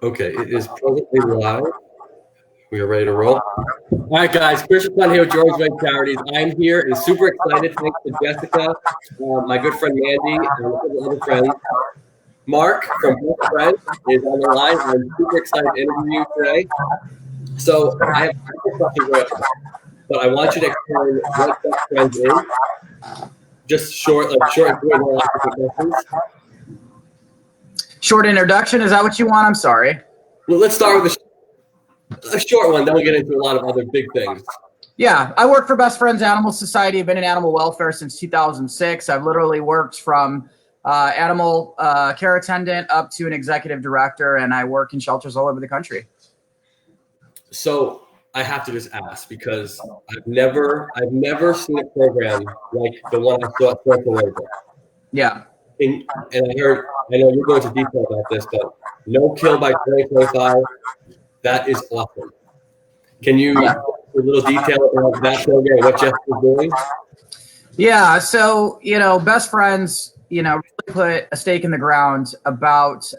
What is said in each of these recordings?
Okay, it is presently live. We are ready to roll. All right, guys. Kris Rotonda here with George Way Charities. I'm here and super excited. Thanks to Jessica, my good friend Mandy, and a couple other friends. Marc from Best Friends is on the line. I'm super excited to interview you today. So I have a couple questions right now, but I want you to explain what Best Friends is. Just short and sweet, no questions. Short introduction, is that what you want? I'm sorry. Well, let's start with a short one, then we'll get into a lot of other big things. Yeah, I work for Best Friends Animal Society. I've been in animal welfare since 2006. I've literally worked from animal care attendant up to an executive director, and I work in shelters all over the country. So I have to just ask, because I've never seen a program like the one I saw at Peralta. Yeah. And I know you're going into detail about this, but no kill by 2025. That is awesome. Can you give a little detail about that program, what Jessica's doing? Yeah, so, Best Friends, really put a stake in the ground about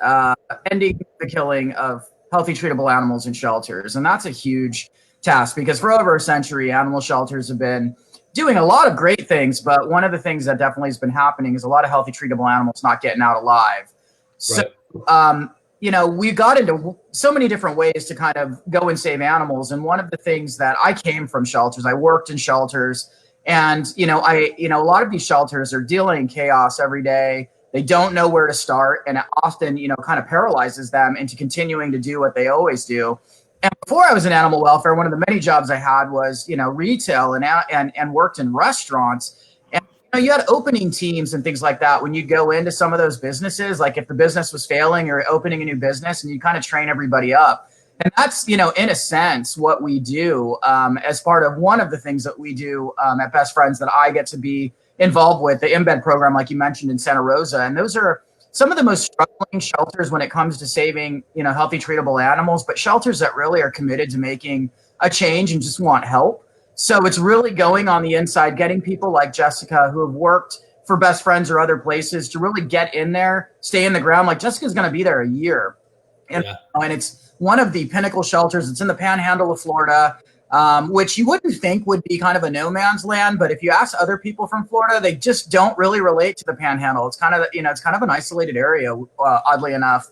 ending the killing of healthy, treatable animals in shelters. And that's a huge task, because for over a century, animal shelters have been doing a lot of great things. But one of the things that definitely has been happening is a lot of healthy, treatable animals not getting out alive. So, right. We got into so many different ways to kind of go and save animals. And one of the things that I came from shelters, I worked in shelters, and, a lot of these shelters are dealing in chaos every day. They don't know where to start, and it often, kind of paralyzes them into continuing to do what they always do. And before I was in animal welfare, one of the many jobs I had was, retail and worked in restaurants. And you had opening teams and things like that when you go into some of those businesses. Like if the business was failing, you're opening a new business, and you kind of train everybody up. And that's, in a sense, what we do as part of one of the things that we do at Best Friends that I get to be involved with, the embed program, like you mentioned, in Santa Rosa. And those are some of the most struggling shelters when it comes to saving, healthy, treatable animals, but shelters that really are committed to making a change and just want help. So it's really going on the inside, getting people like Jessica who have worked for Best Friends or other places to really get in there, stay in the ground. Like Jessica's going to be there a year. And it's one of the pinnacle shelters. It's in the panhandle of Florida, which you wouldn't think would be kind of a no man's land. But if you ask other people from Florida, they just don't really relate to the panhandle. It's kind of, it's kind of an isolated area, oddly enough.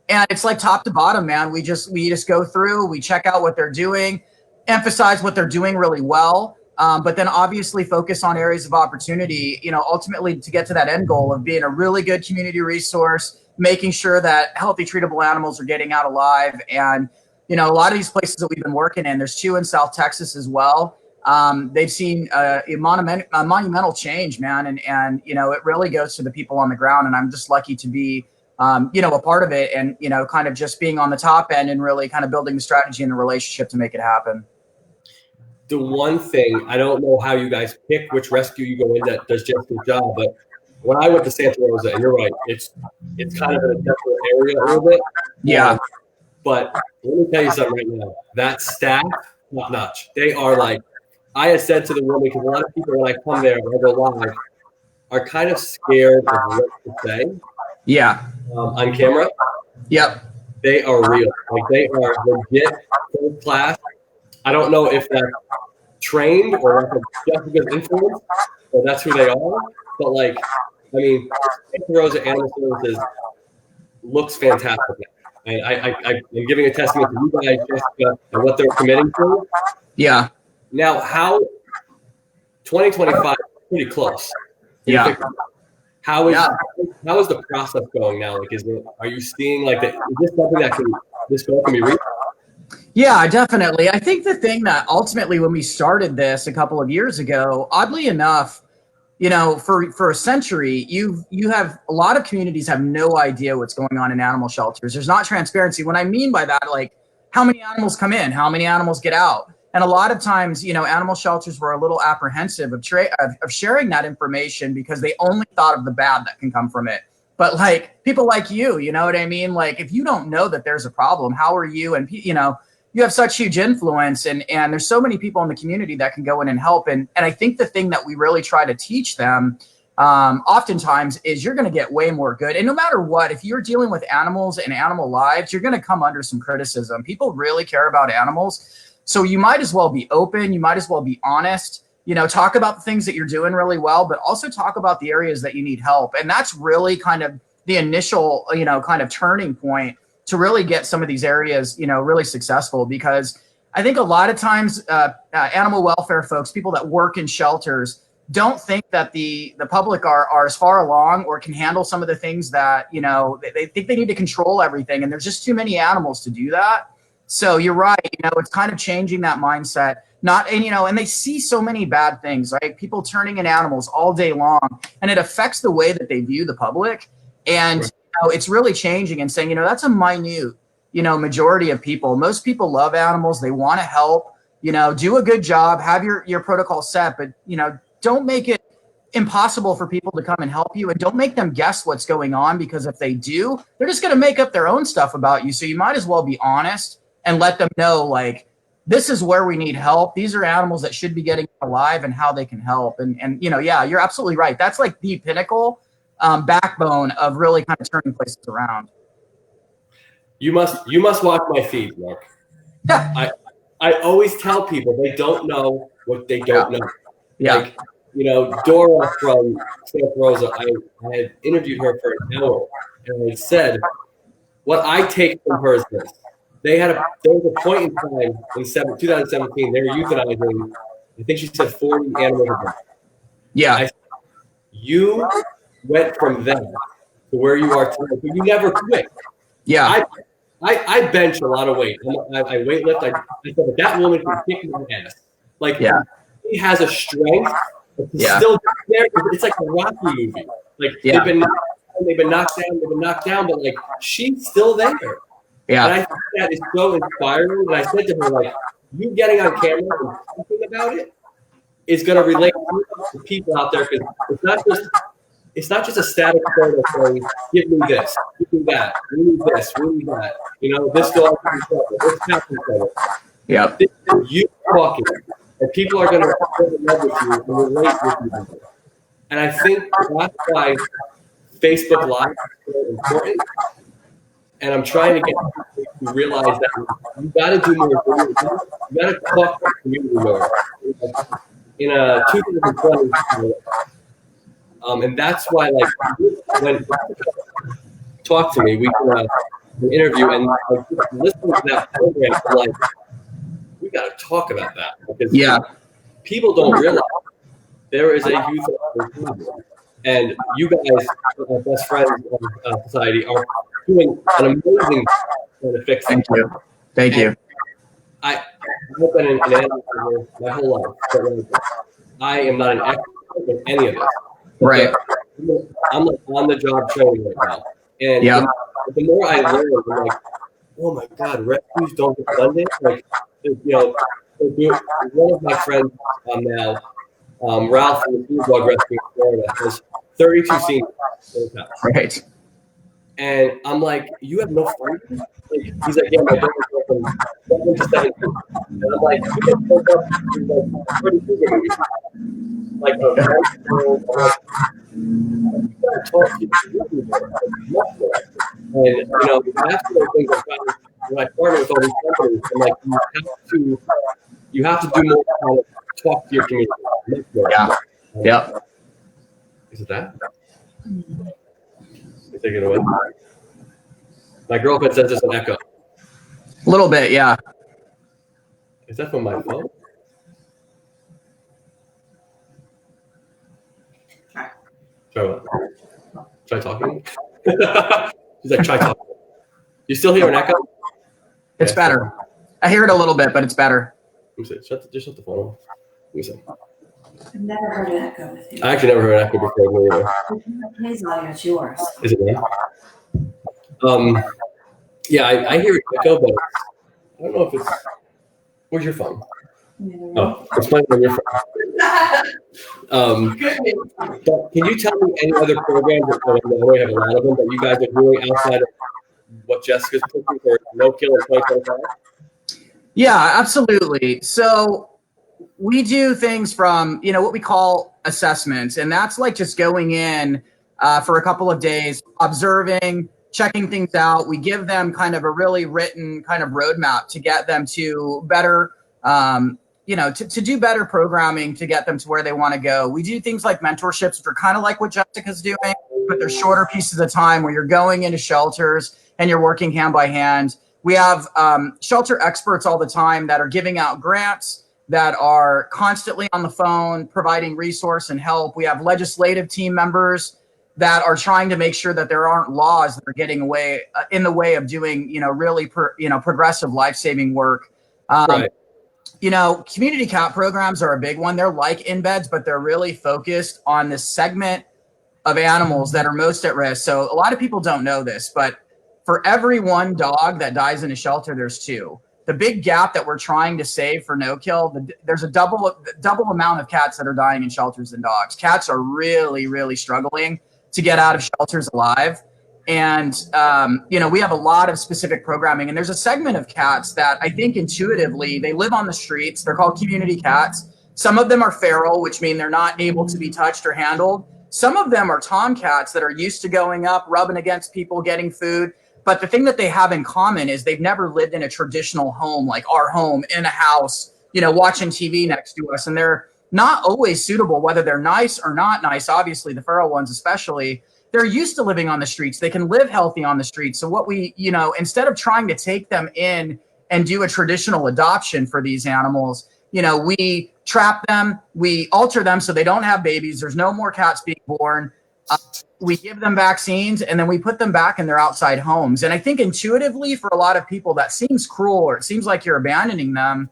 And it's like top to bottom, man. We just go through, we check out what they're doing, emphasize what they're doing really well, but then obviously focus on areas of opportunity, ultimately to get to that end goal of being a really good community resource, making sure that healthy, treatable animals are getting out alive. And, a lot of these places that we've been working in, there's 2 in South Texas as well. They've seen a monumental change, man. And it really goes to the people on the ground. And I'm just lucky to be, a part of it, and, kind of just being on the top end and really kind of building the strategy and the relationship to make it happen. The one thing, I don't know how you guys pick which rescue you go in that does Jessica's job, but when I went to Santa Rosa, and you're right, it's kind of in a different area a little bit. Yeah. But let me tell you something right now. That staff, top notch. They are like, I had said to the woman, because a lot of people when I come there or go live are kind of scared of what to say. Yeah. On camera. Yep. They are real. Like they are legit first class. I don't know if they're trained or if it's Jessica's influence, or that's who they are. But like, I mean, Santa Rosa Animal Services looks fantastic. And I'm giving a testament to you guys, Jessica, and what they're committing to. Yeah. Now, how 2025 is pretty close. Yeah. How is the process going now? Like, are you seeing like that? Is this something that this goal can be reached? Yeah, definitely. I think the thing that ultimately, when we started this a couple of years ago, oddly enough, for a century, you have a lot of communities have no idea what's going on in animal shelters. There's not transparency. What I mean by that, like how many animals come in, how many animals get out. And a lot of times, animal shelters were a little apprehensive of sharing that information because they only thought of the bad that can come from it. But like people like you know what I mean? Like if you don't know that there's a problem, how are you? And you have such huge influence, and there's so many people in the community that can go in and help. And I think the thing that we really try to teach them oftentimes is you're going to get way more good. And no matter what, if you're dealing with animals and animal lives, you're going to come under some criticism. People really care about animals. So you might as well be open. You might as well be honest, talk about the things that you're doing really well, but also talk about the areas that you need help. And that's really kind of the initial, kind of turning point to really get some of these areas, really successful. Because I think a lot of times animal welfare folks, people that work in shelters, don't think that the public are as far along or can handle some of the things that, they think they need to control everything. And there's just too many animals to do that. So you're right. It's kind of changing that mindset. And they see so many bad things, right? People turning in animals all day long, and it affects the way that they view the public. And Right. it's really changing and saying, that's a minute, majority of people. Most people love animals. They want to help, do a good job, have your protocol set, but, don't make it impossible for people to come and help you, and don't make them guess what's going on, because if they do, they're just going to make up their own stuff about you. So you might as well be honest and let them know, like, this is where we need help. These are animals that should be getting alive and how they can help. And yeah, you're absolutely right. That's like the pinnacle backbone of really kind of turning places around. You must watch my feed, Marc. I always tell people they don't know what they don't know. Yeah. Like, Dora from Santa Rosa, I had interviewed her for an hour, and I said, what I take from her is this. There was a point in time in 2017, they were euthanizing, I think she said 40 animals a day. Yeah. I said, you went from there to where you are today, but you never quit. Yeah. I bench a lot of weight. I weight lift. I said, but that woman can kick my ass. Like, she has a strength. Still there. It's like a Rocky movie. Like, they've been knocked down, but like, she's still there. Yeah. And I think that is so inspiring. And I said to her, like, you getting on camera and talking about it is going to relate to people out there, because it's not just a static photo saying, give me this, give me that, we need this, we need that. This dog can trouble, this cat can trouble. Yeah. You talking, and people are going to fall in love with you and relate with you. And I think that's why Facebook Live is so important. And I'm trying to get people to realize that you got to do more. You got to talk to the community more. In 2020, and that's why, like, when talk to me, we do an interview, and like, listening to that program, I'm like, we got to talk about that, because people don't realize there is a youth opportunity, and you guys, our best friends of society, are doing an amazing thing to fix it. Thank you. I've been an animal my whole life, but like, I am not an expert in any of this. Right. I'm like on the job training right now, and the more I learn, I'm like, oh my God, rescues don't get funded. Like, one of my friends now, Ralph from the Food Dog Rescue in Florida, has 32 seniors. Right. And I'm like, you have no funding? Like, he's like, yeah, my brother's from 7 to 17. And I'm like, you can pick up like 32 seniors. Like, you gotta talk to people. And that's one of the things I found when I partner with all these companies. I'm like, you have to do more kind of talk to your community. Yeah. Is it that? Take it away. My girlfriend says there's an echo. A little bit, yeah. Is that from my phone? Try talking. She's like, try talking. You still hear an echo? It's better. I hear it a little bit, but it's better. Let me see. Just shut the phone off. Let me see. I've never heard an echo with you. I actually never heard an echo before either. His audio, it's yours. Is it me? Yeah, I hear an echo, but I don't know if it's. Where's your phone? Oh, it's playing on your phone. But can you tell me any other programs, I know we have a lot of them, that you guys are doing outside of what Jessica's pushing for No Kill in 2025? Yeah, absolutely. So we do things from, what we call assessments. And that's like just going in for a couple of days, observing, checking things out. We give them kind of a really written kind of roadmap to get them to better, to do better programming to get them to where they want to go. We do things like mentorships, which are kind of like what Jessica's doing, but they're shorter pieces of time where you're going into shelters and you're working hand by hand. We have shelter experts all the time that are giving out grants, that are constantly on the phone, providing resource and help. We have legislative team members that are trying to make sure that there aren't laws that are getting away in the way of doing, really, progressive life-saving work. Right. Community cat programs are a big one. They're like in-beds, but they're really focused on this segment of animals that are most at risk. So a lot of people don't know this, but for every one dog that dies in a shelter, there's two. The big gap that we're trying to save for no kill, there's a double amount of cats that are dying in shelters than dogs. Cats are really, really struggling to get out of shelters alive. And, we have a lot of specific programming. And there's a segment of cats that I think intuitively, they live on the streets. They're called community cats. Some of them are feral, which mean they're not able to be touched or handled. Some of them are tomcats that are used to going up, rubbing against people, getting food. But the thing that they have in common is they've never lived in a traditional home, like our home, in a house, watching TV next to us. And they're not always suitable, whether they're nice or not nice. Obviously, the feral ones especially, they're used to living on the streets. They can live healthy on the streets. So what we, instead of trying to take them in and do a traditional adoption for these animals, we trap them, we alter them so they don't have babies. There's no more cats being born. We give them vaccines and then we put them back in their outside homes. And I think intuitively for a lot of people that seems cruel, or it seems like you're abandoning them.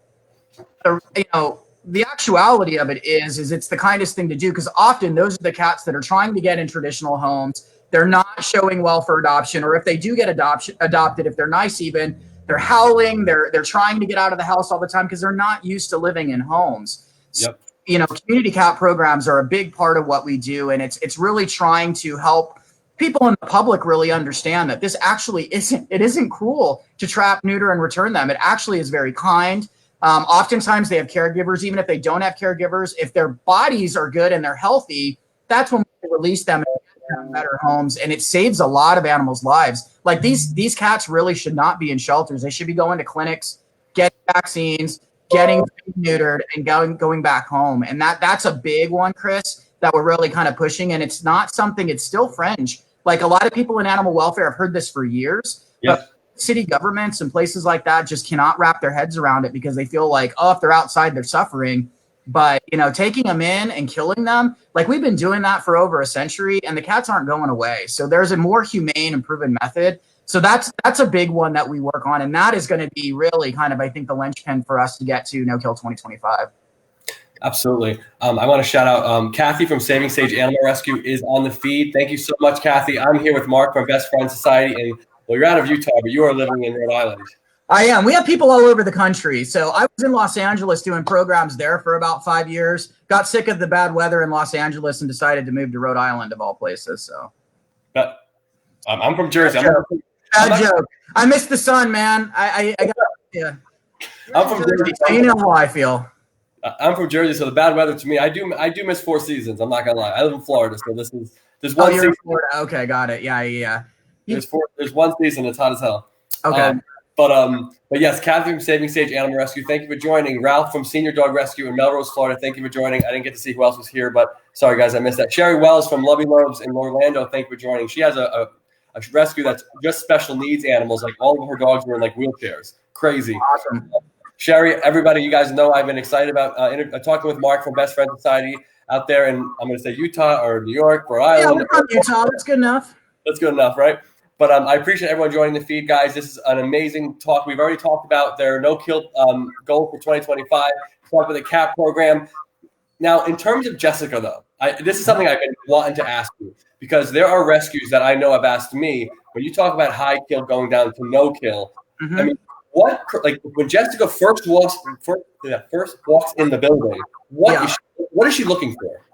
The actuality of it is it's the kindest thing to do, because often those are the cats that are trying to get in traditional homes. They're not showing well for adoption, or if they do get adopted, if they're nice even, they're howling. They're trying to get out of the house all the time because they're not used to living in homes. Yep. Community cat programs are a big part of what we do, and it's really trying to help people in the public really understand that this actually isn't cruel to trap, neuter, and return them. It actually is very kind. Oftentimes they have caregivers. Even if they don't have caregivers, if their bodies are good and they're healthy, that's when we release them and get them in better homes, and it saves a lot of animals' lives. Like these cats really should not be in shelters. They should be going to clinics, getting vaccines, getting neutered, and going back home. And that's a big one, Kris, that we're really kind of pushing. And it's not something, it's still fringe. Like a lot of people in animal welfare have heard this for years. Yep. But city governments and places like that just cannot wrap their heads around it, because they feel like, if they're outside, they're suffering. But, taking them in and killing them, like we've been doing that for over a century, and the cats aren't going away. So there's a more humane and proven method. So that's a big one that we work on. And that is going to be really kind of, I think, the linchpin for us to get to No Kill 2025. Absolutely. I want to shout out Kathy from Saving Sage Animal Rescue is on the feed. Thank you so much, Kathy. I'm here with Marc from Best Friends Society. And well, you're out of Utah, but you are living in Rhode Island. I am. We have people all over the country. So I was in Los Angeles doing programs there for about 5 years, got sick of the bad weather in Los Angeles, and decided to move to Rhode Island, of all places. So I'm from Jersey. Bad joke. I miss the sun, man. I got, yeah. I'm from Jersey. So you know how I feel. I'm from Jersey, so the bad weather to me, I do miss 4 seasons. I'm not gonna lie. I live in Florida, so there's one you're season. in Florida. Okay, got it. Yeah. There's one season. It's hot as hell. Okay. But yes, Kathy from Saving Sage Animal Rescue, thank you for joining. Ralph from Senior Dog Rescue in Melrose, Florida, thank you for joining. I didn't get to see who else was here, but sorry guys, I missed that. Sherry Wells from Lovey Loves in Orlando, thank you for joining. She has a rescue that's just special needs animals. Like all of her dogs were in like wheelchairs. Crazy. Awesome. Sherry, everybody, you guys know I've been excited about talking with Marc from Best Friends Society out there in, I'm going to say Utah or New York, Rhode Island. Yeah, we're from Utah. That's good enough. That's good enough, right? But I appreciate everyone joining the feed, guys. This is an amazing talk. We've already talked about their no-kill goal for 2025. Talked about the CAP program. Now, in terms of Jessica, though, this is something I've been wanting to ask you, because there are rescues that I know have asked me, when you talk about high kill going down to no kill, Mm-hmm. I mean, when Jessica first walks in the building, what is she looking for?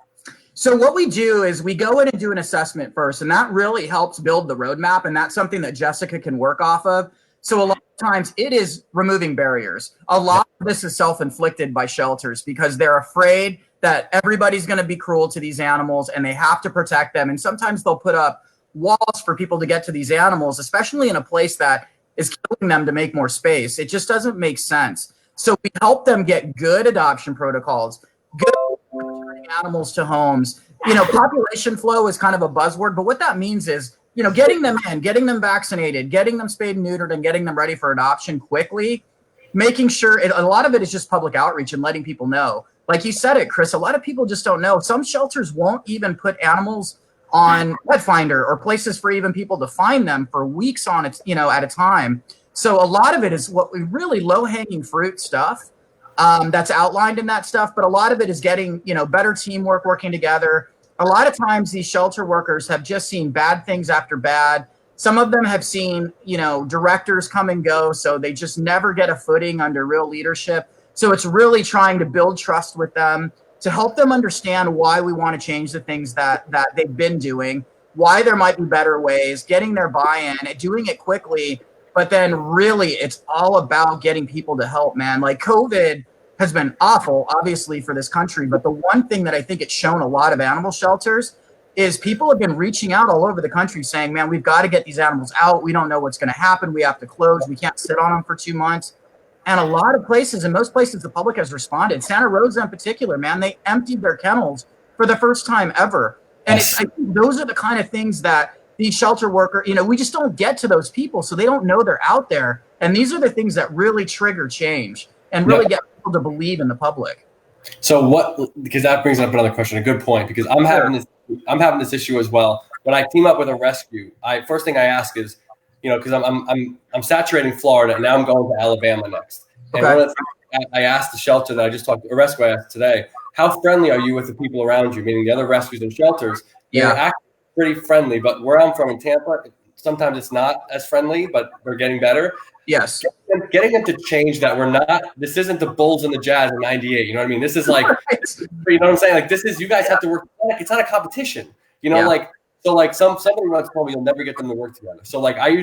So what we do is we go in and do an assessment first, and that really helps build the roadmap, and that's something that Jessica can work off of. So a lot of times it is removing barriers. A lot this is self-inflicted by shelters because they're afraid that everybody's going to be cruel to these animals and they have to protect them. And sometimes they'll put up walls for people to get to these animals, especially in a place that is killing them to make more space. It just doesn't make sense. So we help them get good adoption protocols, good returning animals to homes. You know, population flow is kind of a buzzword, but what that means is, you know, getting them in, getting them vaccinated, getting them spayed and neutered, and getting them ready for adoption quickly, making sure a lot of it is just public outreach and letting people know. Like you said it, Kris, a lot of people just don't know. Some shelters won't even put animals on Pet Finder or places for even people to find them for weeks on it, you know, at a time. So a lot of it is what we really low-hanging fruit stuff that's outlined in that stuff. But a lot of it is getting, you know, better teamwork, working together. A lot of times these shelter workers have just seen bad things after bad. Some of them have seen, you know, directors come and go, so they just never get a footing under real leadership. So it's really trying to build trust with them, to help them understand why we want to change the things that they've been doing, why there might be better ways, getting their buy-in, doing it quickly. But then really it's all about getting people to help, man. Like COVID has been awful, obviously, for this country. But the one thing that I think it's shown a lot of animal shelters is people have been reaching out all over the country saying, man, we've got to get these animals out. We don't know what's going to happen. We have to close. We can't sit on them for 2 months. And a lot of places, in most places, the public has responded. Santa Rosa in particular, man, they emptied their kennels for the first time ever. And I think those are the kind of things that these shelter workers, you know, we just don't get to those people, so they don't know they're out there. And these are the things that really trigger change and really get people to believe in the public. So what, because that brings up another question, a good point, because I'm having this issue as well. When I team up with a rescue, first thing I ask is, you know, because I'm saturating Florida and now I'm going to Alabama next. And one of the things I asked the shelter that I just talked to, a rescue I asked today, how friendly are you with the people around you, meaning the other rescues and shelters? They're actually pretty friendly, but where I'm from in Tampa, sometimes it's not as friendly, but we're getting better. Yes. Getting them to change that we're not, this isn't the Bulls and the Jazz in 98. You know what I mean? This is like, you know what I'm saying? Like, this is, you guys have to work. It's not a competition, you know, like, so like somebody once told me you'll never get them to work together. So like I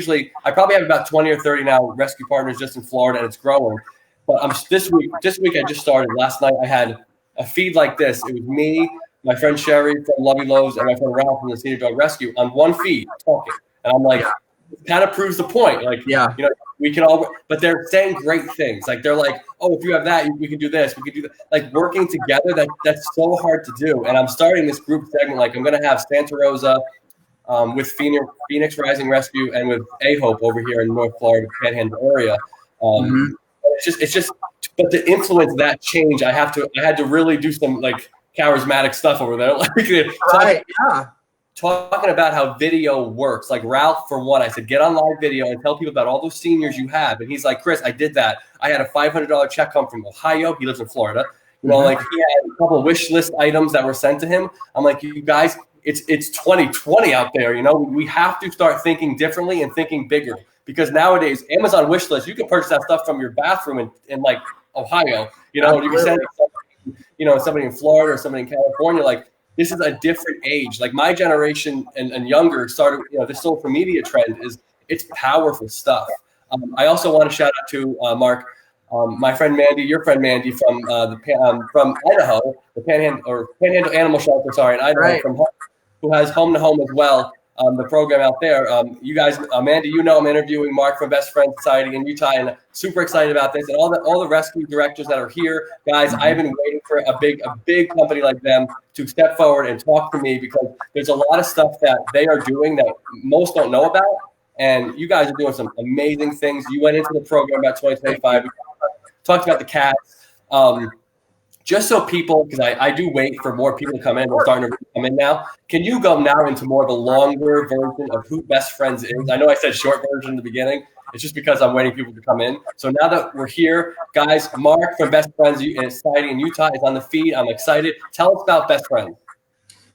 probably have about 20 or 30 now rescue partners just in Florida, and it's growing. But this week I just started. Last night I had a feed like this. It was me, my friend Sherry from Lovey Lowe's, and my friend Ralph from the Senior Dog Rescue on one feed talking. And I'm like, it kind of proves the point. Like, you know, we can all, but they're saying great things. Like they're like, oh, if you have that, we can do this. We can do that. Like working together, that's so hard to do. And I'm starting this group segment. Like I'm going to have Santa Rosa with Phoenix Rising Rescue and with A-Hope over here in North Florida, Panhandle area. It's just, but to influence that change, I had to really do some like charismatic stuff over there. Like, talking about how video works. Like Ralph, for one, I said, get on live video and tell people about all those seniors you have. And he's like, Kris, I did that. I had a $500 check come from Ohio. He lives in Florida. You know, like he had a couple of wish list items that were sent to him. I'm like, you guys, it's 2020 out there. You know, we have to start thinking differently and thinking bigger, because nowadays Amazon wish list, you can purchase that stuff from your bathroom in like Ohio, you know, you can send it to, you know, somebody in Florida or somebody in California. Like, this is a different age. Like my generation and younger started, you know, this social media trend it's powerful stuff. I also want to shout out to Marc, my friend Mandy, your friend Mandy from from Idaho, the Panhandle Animal Shelter, in Idaho, who has Home to Home as well. The program out there. You guys, Mandy, you know, I'm interviewing Marc from Best Friends Society in Utah, and super excited about this. And all the rescue directors that are here, guys, I've been waiting for a big company like them to step forward and talk to me, because there's a lot of stuff that they are doing that most don't know about. And you guys are doing some amazing things. You went into the program about 2025. We talked about the cats. Just so people, because I do wait for more people to come in. We're starting to come in now. Can you go now into more of a longer version of who Best Friends is? I know I said short version in the beginning. It's just because I'm waiting for people to come in. So now that we're here, guys, Marc from Best Friends Society in Utah is on the feed. I'm excited. Tell us about Best Friends.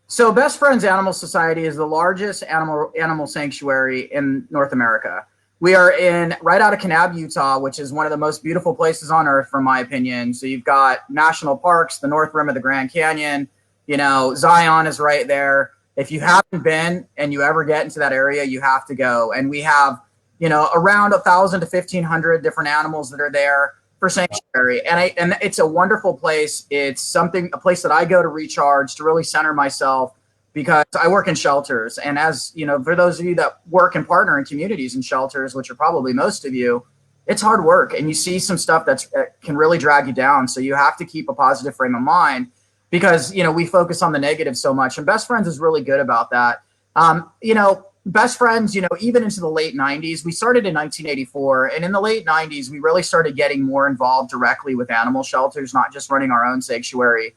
So Best Friends Animal Society is the largest animal sanctuary in North America. We are right out of Kanab, Utah, which is one of the most beautiful places on earth, from my opinion. So you've got national parks, the North Rim of the Grand Canyon, you know, Zion is right there. If you haven't been and you ever get into that area, you have to go. And we have, you know, around 1,000 to 1,500 different animals that are there. for sanctuary. And it's a wonderful place. It's a place that I go to recharge, to really center myself, because I work in shelters. And as you know, for those of you that work and partner in communities and shelters, which are probably most of you, it's hard work, and you see some stuff that can really drag you down. So you have to keep a positive frame of mind, because, you know, we focus on the negative so much, and Best Friends is really good about that. You know, Best Friends, you know, even into the late 90s, we started in 1984. And in the late 90s, we really started getting more involved directly with animal shelters, not just running our own sanctuary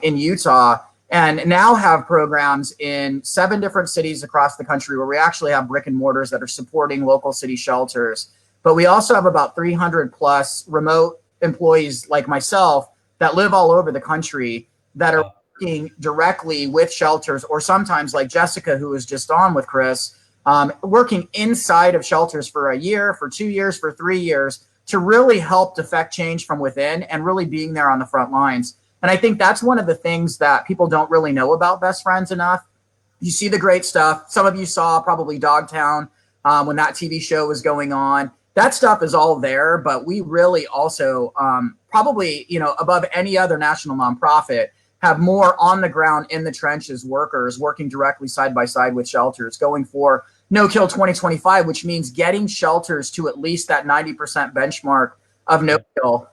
in Utah. And now have programs in 7 different cities across the country where we actually have brick and mortars that are supporting local city shelters. But we also have about 300 plus remote employees like myself that live all over the country that are working directly with shelters, or sometimes like Jessica, who was just on with Kris, working inside of shelters for a year, for 2 years, for 3 years, to really help affect change from within and really being there on the front lines. And I think that's one of the things that people don't really know about Best Friends enough. You see the great stuff. Some of you saw probably Dogtown when that TV show was going on. That stuff is all there, but we really also probably, you know, above any other national nonprofit, have more on the ground in the trenches workers working directly side by side with shelters, going for No Kill 2025, which means getting shelters to at least that 90% benchmark of no kill,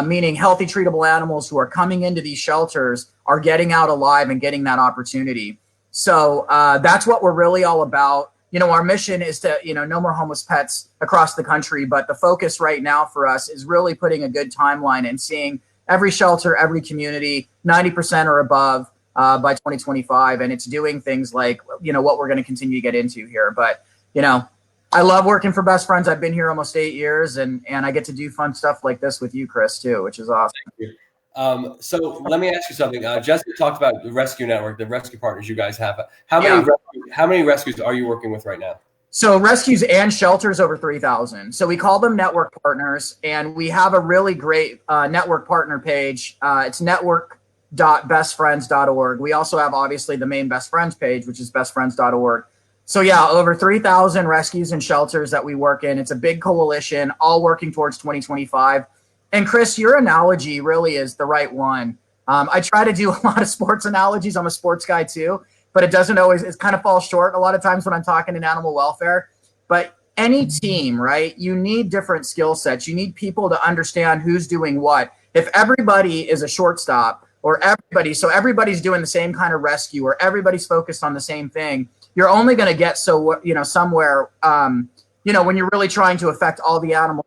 meaning healthy, treatable animals who are coming into these shelters are getting out alive and getting that opportunity. So that's what we're really all about. You know, our mission is to, you know, no more homeless pets across the country. But the focus right now for us is really putting a good timeline and seeing every shelter, every community, 90% or above by 2025. And it's doing things like, you know, what we're going to continue to get into here. But, you know, I love working for Best Friends. I've been here almost 8 years, and I get to do fun stuff like this with you, Kris, too, which is awesome. Thank you. So let me ask you something. Jessica talked about the rescue network, the rescue partners you guys have. How many rescues are you working with right now? So rescues and shelters, over 3,000. So we call them network partners, and we have a really great network partner page. It's network.bestfriends.org. We also have obviously the main Best Friends page, which is bestfriends.org. So yeah, over 3,000 rescues and shelters that we work in. It's a big coalition, all working towards 2025. And Kris, your analogy really is the right one. I try to do a lot of sports analogies. I'm a sports guy too, but it doesn't always, it kind of falls short a lot of times when I'm talking in animal welfare. But any team, right, you need different skill sets. You need people to understand who's doing what. If everybody is a shortstop, or everybody's doing the same kind of rescue, or everybody's focused on the same thing, you're only going to get somewhere, when you're really trying to affect all the animals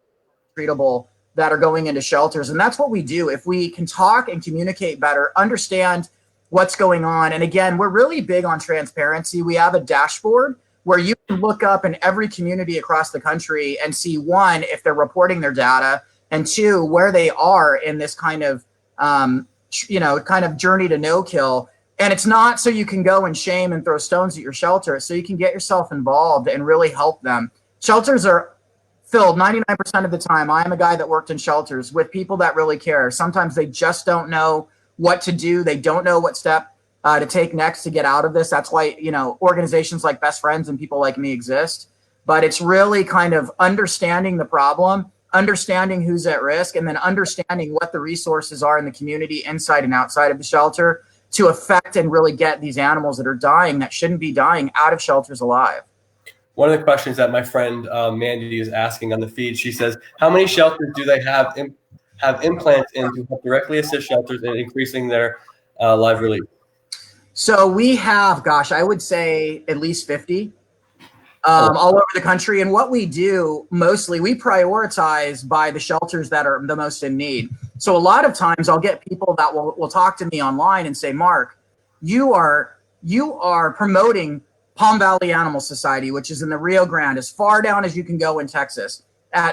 treatable that are going into shelters. And that's what we do. If we can talk and communicate better, understand what's going on. And again, we're really big on transparency. We have a dashboard where you can look up in every community across the country and see, 1, if they're reporting their data, and 2, where they are in this kind of journey to no kill. And it's not so you can go and shame and throw stones at your shelter, so you can get yourself involved and really help them. Shelters are filled 99% of the time. I am a guy that worked in shelters with people that really care. Sometimes they just don't know what to do. They don't know what step to take next to get out of this. That's why, organizations like Best Friends and people like me exist. But it's really kind of understanding the problem, understanding who's at risk, and then understanding what the resources are in the community inside and outside of the shelter to affect and really get these animals that are dying, that shouldn't be dying, out of shelters alive. One of the questions that my friend Mandy is asking on the feed, she says, how many shelters do they have implants in to help directly assist shelters in increasing their live relief? So we have, I would say at least 50 all over the country. And what we do mostly, we prioritize by the shelters that are the most in need. So a lot of times I'll get people that will talk to me online and say, Marc, you are promoting Palm Valley Animal Society, which is in the Rio Grande, as far down as you can go in Texas.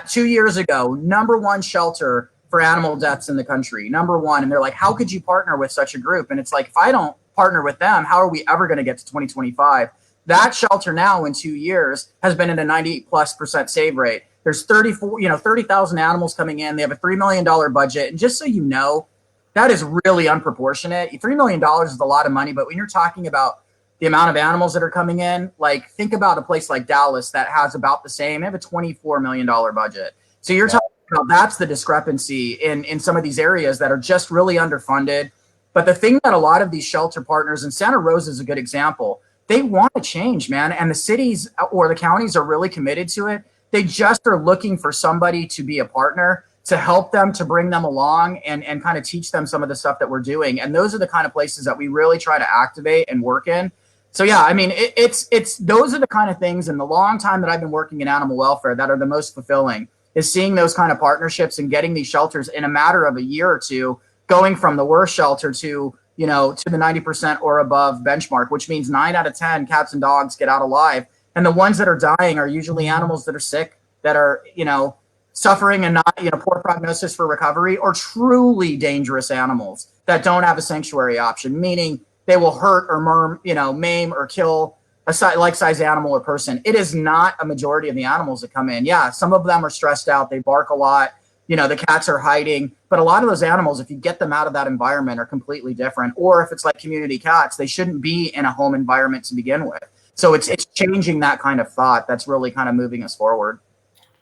2 years ago, #1 shelter for animal deaths in the country, #1. And they're like, how could you partner with such a group? And it's like, if I don't partner with them, how are we ever going to get to 2025? That shelter now in 2 years has been at a 90+% save rate. There's 30,000 animals coming in. They have a $3 million budget. And just so you know, that is really unproportionate. $3 million is a lot of money, but when you're talking about the amount of animals that are coming in, like think about a place like Dallas that has about the same. They have a $24 million budget. So you're talking that's the discrepancy in some of these areas that are just really underfunded. But the thing that a lot of these shelter partners, and Santa Rosa is a good example, they want to change, man. And the cities or the counties are really committed to it. They just are looking for somebody to be a partner, to help them, to bring them along and kind of teach them some of the stuff that we're doing. And those are the kind of places that we really try to activate and work in. So yeah, I mean, it's those are the kind of things in the long time that I've been working in animal welfare that are the most fulfilling, is seeing those kind of partnerships and getting these shelters in a matter of a year or two, going from the worst shelter to, you know, to the 90% or above benchmark, which means 9 out of 10 cats and dogs get out alive. And the ones that are dying are usually animals that are sick, that are, you know, suffering and not, you know, poor prognosis for recovery, or truly dangerous animals that don't have a sanctuary option, meaning they will hurt or maim or kill a like-sized animal or person. It is not a majority of the animals that come in. Yeah, some of them are stressed out. They bark a lot. You know, the cats are hiding. But a lot of those animals, if you get them out of that environment, are completely different. Or if it's like community cats, they shouldn't be in a home environment to begin with. So it's changing that kind of thought that's really kind of moving us forward.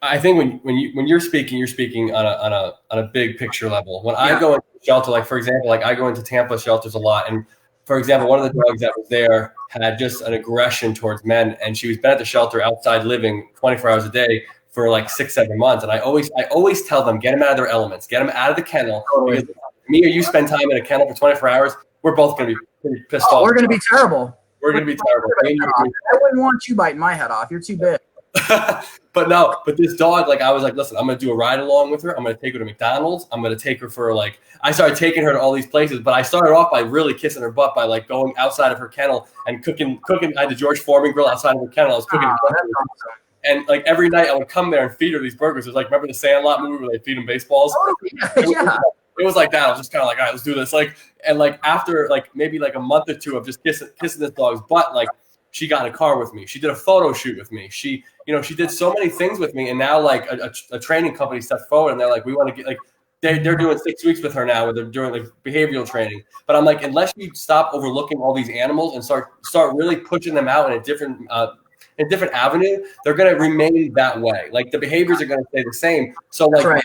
I think when you're speaking on a big picture level. When I go into shelter, like for example, like I go into Tampa shelters a lot, and for example, one of the dogs that was there had just an aggression towards men, and she was been at the shelter outside living 24 hours a day for like 6-7 months. And I always tell them, get them out of their elements, get them out of the kennel. Because me or you spend time in a kennel for 24 hours, we're both going to be pretty pissed off. We're going to be terrible. We're going to be terrible. I wouldn't want you biting my head off. You're too big. But this dog, like I was like, listen, I'm going to do a ride along with her. I'm going to take her to McDonald's. I'm going to take her for I started taking her to all these places, but I started off by really kissing her butt by like going outside of her kennel and cooking. I had the George Foreman grill outside of her kennel. I was cooking. And like every night I would come there and feed her these burgers. It was like, remember the Sandlot movie where they feed them baseballs? Yeah. It was like that. I was just kind of like, all right, let's do this. And after maybe a month or two of just kissing this dog's butt, she got in a car with me. She did a photo shoot with me. She did so many things with me. And now a training company stepped forward and they're like, we want to get they're doing 6 weeks with her now where they're doing behavioral training. But I'm like, unless you stop overlooking all these animals and start really pushing them out in a different avenue, they're going to remain that way. Like the behaviors are going to stay the same. So right.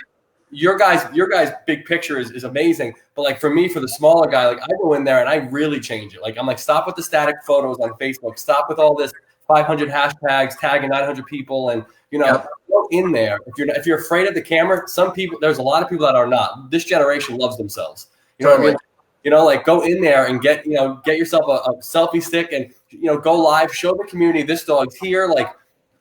your guys' big picture is amazing. But for me, for the smaller guy, I go in there and I really change it. I'm like, stop with the static photos on Facebook. Stop with all this 500 hashtags, tagging 900 people. And, go in there. If you're afraid of the camera, there's a lot of people that are not. This generation loves themselves. You know what I mean? Go in there and get yourself a selfie stick and, go live, show the community this dog's here.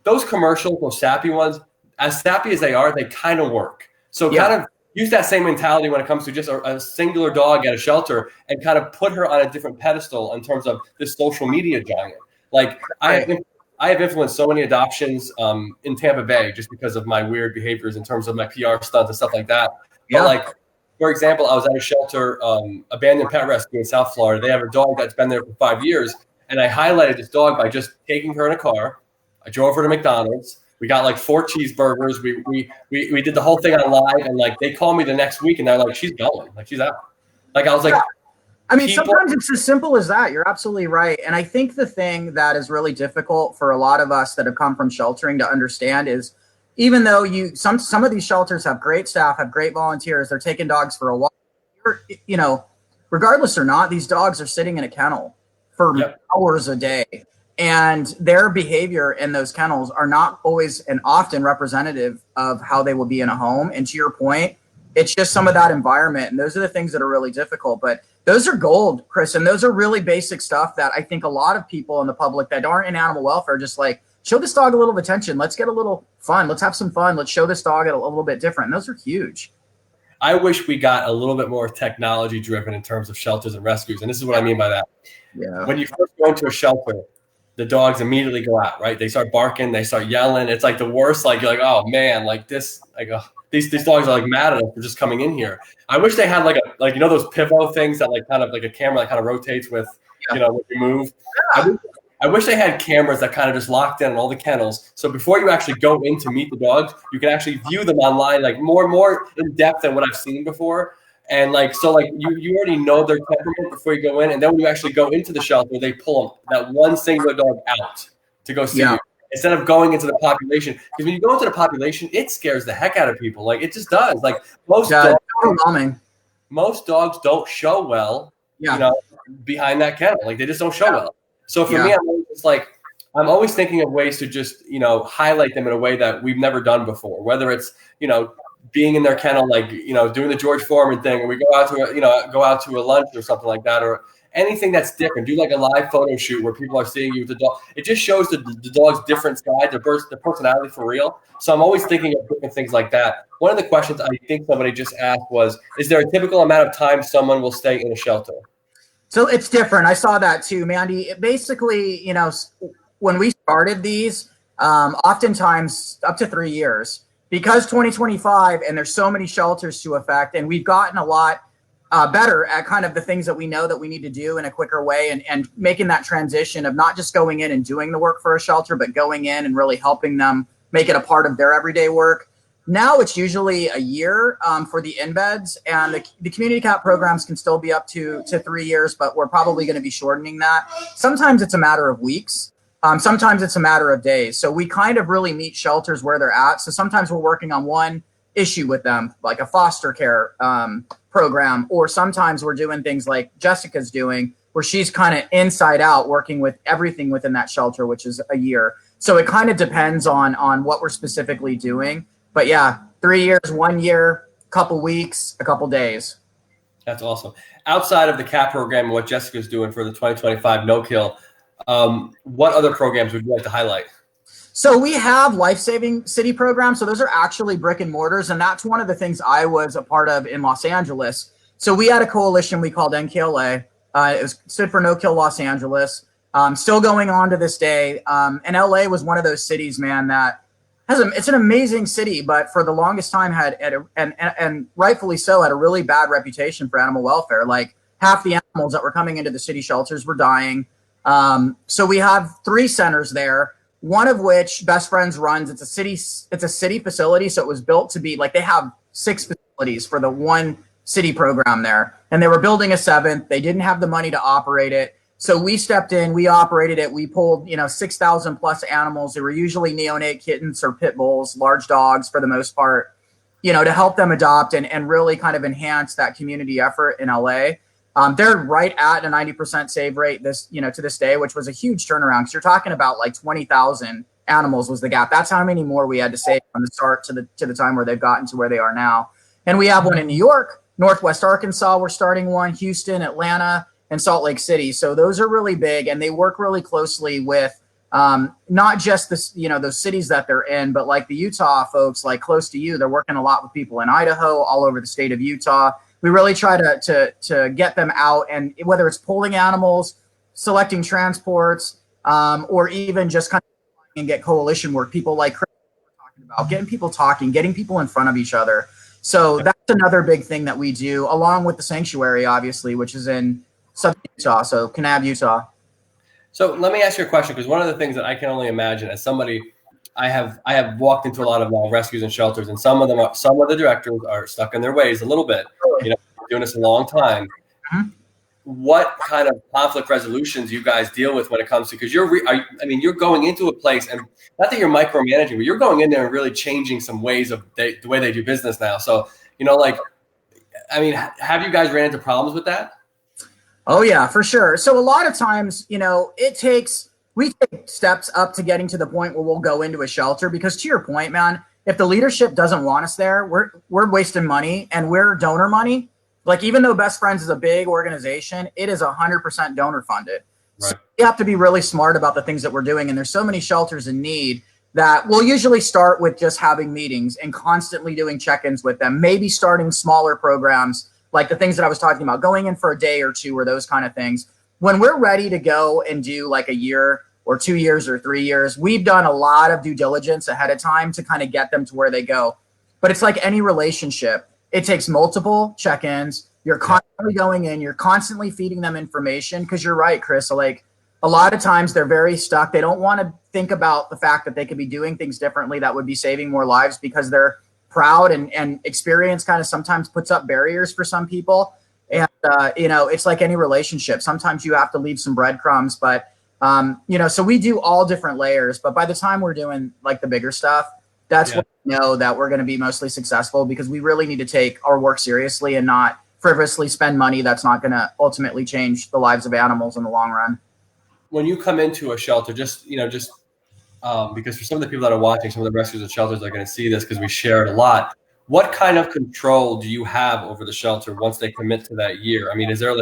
Those commercials, those sappy ones, as sappy as they are, they kind of work. So kind of use that same mentality when it comes to just a singular dog at a shelter and kind of put her on a different pedestal in terms of this social media giant. I have influenced so many adoptions in Tampa Bay just because of my weird behaviors in terms of my PR stunts and stuff like that. Yeah. But for example, I was at a shelter, abandoned pet rescue in South Florida. They have a dog that's been there for 5 years. And I highlighted this dog by just taking her in a car. I drove her to McDonald's. We got 4 cheeseburgers. We did the whole thing on live, and they called me the next week, and they're like, "She's going, she's out." I was like, I mean, sometimes it's as simple as that. You're absolutely right. And I think the thing that is really difficult for a lot of us that have come from sheltering to understand is, even though some of these shelters have great staff, have great volunteers, they're taking dogs for a walk. Regardless or not, these dogs are sitting in a kennel for hours a day. And their behavior in those kennels are not always and often representative of how they will be in a home. And to your point, it's just some of that environment. And those are the things that are really difficult. But those are gold, Chris. And those are really basic stuff that I think a lot of people in the public that aren't in animal welfare just show this dog a little attention. Let's get a little fun. Let's have some fun. Let's show this dog a little bit different. And those are huge. I wish we got a little bit more technology driven in terms of shelters and rescues. And this is what I mean by that. Yeah. When you first go into a shelter, the dogs immediately go out, right? They start barking, they start yelling. It's the worst. You're like, oh man, these dogs are mad at us for just coming in here. I wish they had those pivot things that kind of a camera that kind of rotates with, when you move. Yeah. I wish they had cameras that kind of just locked in on all the kennels. So before you actually go in to meet the dogs, you can actually view them online, more in depth than what I've seen before. And you already know their temperament before you go in. And then when you actually go into the shelter, they pull that one singular dog out to go see you. instead of going into the population. Because when you go into the population, it scares the heck out of people. Like, it just does. Like, overwhelming. Most dogs don't show well, behind that kennel. Like, they just don't show well. So for me, I'm always thinking of ways to just, highlight them in a way that we've never done before, whether it's, being in their kennel, like, doing the George Foreman thing, or we go out to a lunch or something like that, or anything that's different. Do like a live photo shoot where people are seeing you with the dog. It just shows the dog's different side, the personality for real. So I'm always thinking of different things like that. One of the questions I think somebody just asked was, is there a typical amount of time someone will stay in a shelter? So it's different. I saw that too, Mandy. It basically, when we started these, oftentimes up to 3 years, because 2025 and there's so many shelters to affect, and we've gotten a lot better at kind of the things that we know that we need to do in a quicker way, and making that transition of not just going in and doing the work for a shelter, but going in and really helping them make it a part of their everyday work. Now it's usually a year for the in-beds, and the community cat programs can still be up to 3 years, but we're probably going to be shortening that. Sometimes it's a matter of weeks. Sometimes it's a matter of days. So we kind of really meet shelters where they're at. So sometimes we're working on one issue with them, like a foster care program, or sometimes we're doing things like Jessica's doing, where she's kind of inside out working with everything within that shelter, which is a year. So it kind of depends on what we're specifically doing. But yeah, 3 years, 1 year, couple weeks, a couple days. That's awesome. Outside of the cat program and what Jessica's doing for the 2025 No Kill, what other programs would you like to highlight? So we have life-saving city programs. So those are actually brick and mortars. And that's one of the things I was a part of in Los Angeles. So we had a coalition we called NKLA. It stood for No Kill Los Angeles. Still going on to this day. And LA was one of those cities, man, that it's an amazing city, but for the longest time and rightfully so, had a really bad reputation for animal welfare. Like, half the animals that were coming into the city shelters were dying. So we have 3 centers there, one of which Best Friends runs. It's a city facility. So it was built to be like, they have 6 facilities for the one city program there, and they were building a 7th. They didn't have the money to operate it. So we stepped in, we operated it. We pulled, 6,000 plus animals. They were usually neonate kittens or pit bulls, large dogs for the most part, to help them adopt and really kind of enhance that community effort in LA. They're right at a 90% save rate to this day, which was a huge turnaround, because you're talking about like 20,000 animals was the gap. That's how many more we had to save from the start to the time where they've gotten to where they are now. And we have one in New York, Northwest Arkansas. We're starting one, Houston, Atlanta, and Salt Lake City. So those are really big, and they work really closely with not just those cities that they're in, but like the Utah folks, like close to you. They're working a lot with people in Idaho, all over the state of Utah. We really try to get them out, and whether it's pulling animals, selecting transports, or even just kind of and get coalition work, people like Kris were talking about, getting people talking, getting people in front of each other. So that's another big thing that we do, along with the sanctuary, obviously, which is in Southern Utah, so Kanab, Utah. So let me ask you a question, because one of the things that I can only imagine as somebody, I have walked into a lot of rescues and shelters, and some of the directors are stuck in their ways a little bit. Doing this a long time. Mm-hmm. What kind of conflict resolutions you guys deal with when it comes to, because you're going into a place, and not that you're micromanaging, but you're going in there and really changing some ways of the way they do business now. So have you guys ran into problems with that? Oh yeah, for sure. So a lot of times, we take steps up to getting to the point where we'll go into a shelter, because to your point, man, if the leadership doesn't want us there, we're wasting money, and we're donor money. Like, even though Best Friends is a big organization, it is 100% donor funded. Right. So we have to be really smart about the things that we're doing. And there's so many shelters in need that we'll usually start with just having meetings and constantly doing check-ins with them, maybe starting smaller programs, like the things that I was talking about, going in for a day or 2 or those kind of things. When we're ready to go and do like a year or 2 years or 3 years, we've done a lot of due diligence ahead of time to kind of get them to where they go. But it's like any relationship. It takes multiple check-ins. You're constantly going in. You're constantly feeding them information, because you're right, Kris. So like, a lot of times they're very stuck. They don't want to think about the fact that they could be doing things differently that would be saving more lives, because they're proud, and experience kind of sometimes puts up barriers for some people. And, it's like any relationship. Sometimes you have to leave some breadcrumbs, but So we do all different layers, but by the time we're doing like the bigger stuff, that's when we know that we're going to be mostly successful, because we really need to take our work seriously and not frivolously spend money that's not going to ultimately change the lives of animals in the long run. When you come into a shelter, because for some of the people that are watching, some of the rescues and shelters are going to see this because we share it a lot. What kind of control do you have over the shelter once they commit to that year? I mean, is there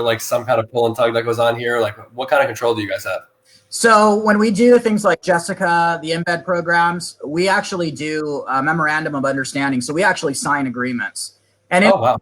like some kind of pull and tug that goes on here? Like, what kind of control do you guys have? So when we do things like Jessica, the embed programs, we actually do a memorandum of understanding. So we actually sign agreements. And wow.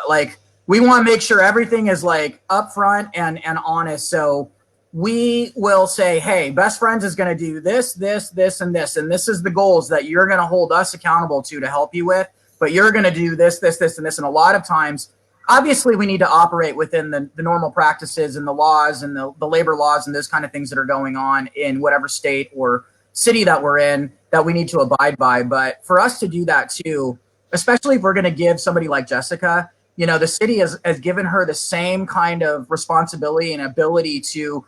Like we want to make sure everything is like upfront and honest. So we will say, hey, Best Friends is going to do this, this, this, and this. And this is the goals that you're going to hold us accountable to help you with. But you're going to do this, this, this, and this. And a lot of times, obviously, we need to operate within the normal practices and the laws and the labor laws and those kind of things that are going on in whatever state or city that we're in that we need to abide by. But for us to do that too, especially if we're going to give somebody like Jessica, the city has given her the same kind of responsibility and ability to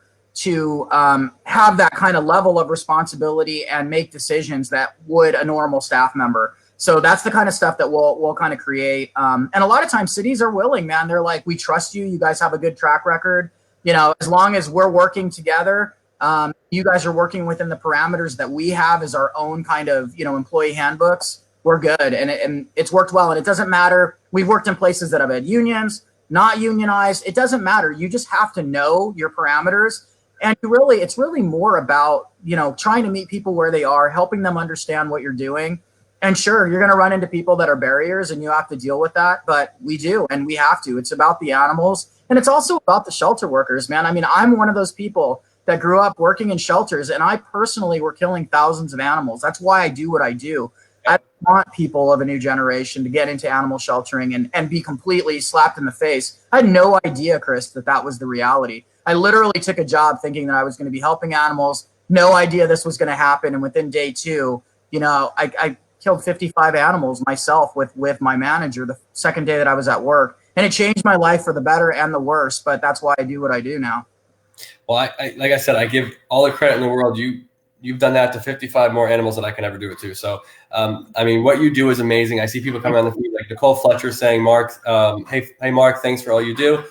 have that kind of level of responsibility and make decisions that would a normal staff member. So that's the kind of stuff that we'll kind of create. And a lot of times cities are willing, man. They're like, we trust you. You guys have a good track record. As long as we're working together, you guys are working within the parameters that we have as our own kind of, employee handbooks. We're good. And it's worked well. And it doesn't matter. We've worked in places that have had unions, not unionized. It doesn't matter. You just have to know your parameters. And it's really more about, trying to meet people where they are, helping them understand what you're doing. And sure, you're going to run into people that are barriers and you have to deal with that. But we do, and we have to. It's about the animals. And it's also about the shelter workers, man. I mean, I'm one of those people that grew up working in shelters, and I personally were killing thousands of animals. That's why I do what I do. I don't want people of a new generation to get into animal sheltering and be completely slapped in the face. I had no idea, Kris, that was the reality. I literally took a job thinking that I was going to be helping animals. No idea this was going to happen. And within day 2, I killed 55 animals myself with my manager the second day that I was at work. And it changed my life for the better and the worse. But that's why I do what I do now. Well, I like I said, I give all the credit in the world. You've done that to 55 more animals than I can ever do it to. So, I mean, what you do is amazing. I see people coming on the feed like Nicole Fletcher saying, Marc, hey, Marc, thanks for all you do.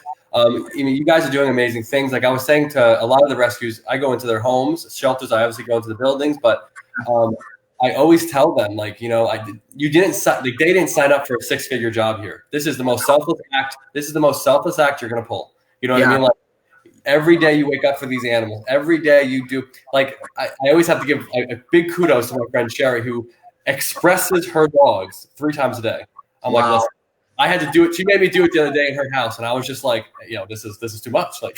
You guys are doing amazing things. Like I was saying to a lot of the rescues, I go into their homes, shelters. I obviously go into the buildings, but I always tell them, they didn't sign up for a 6-figure job here. This is the most selfless act. This is the most selfless act you're going to pull. You know what I mean? Like every day you wake up for these animals. Every day you do. Like I always have to give a big kudos to my friend Sherry, who expresses her dogs 3 times a day. I'm like, listen, I had to do it. She made me do it the other day in her house, and I was just like, this is too much. But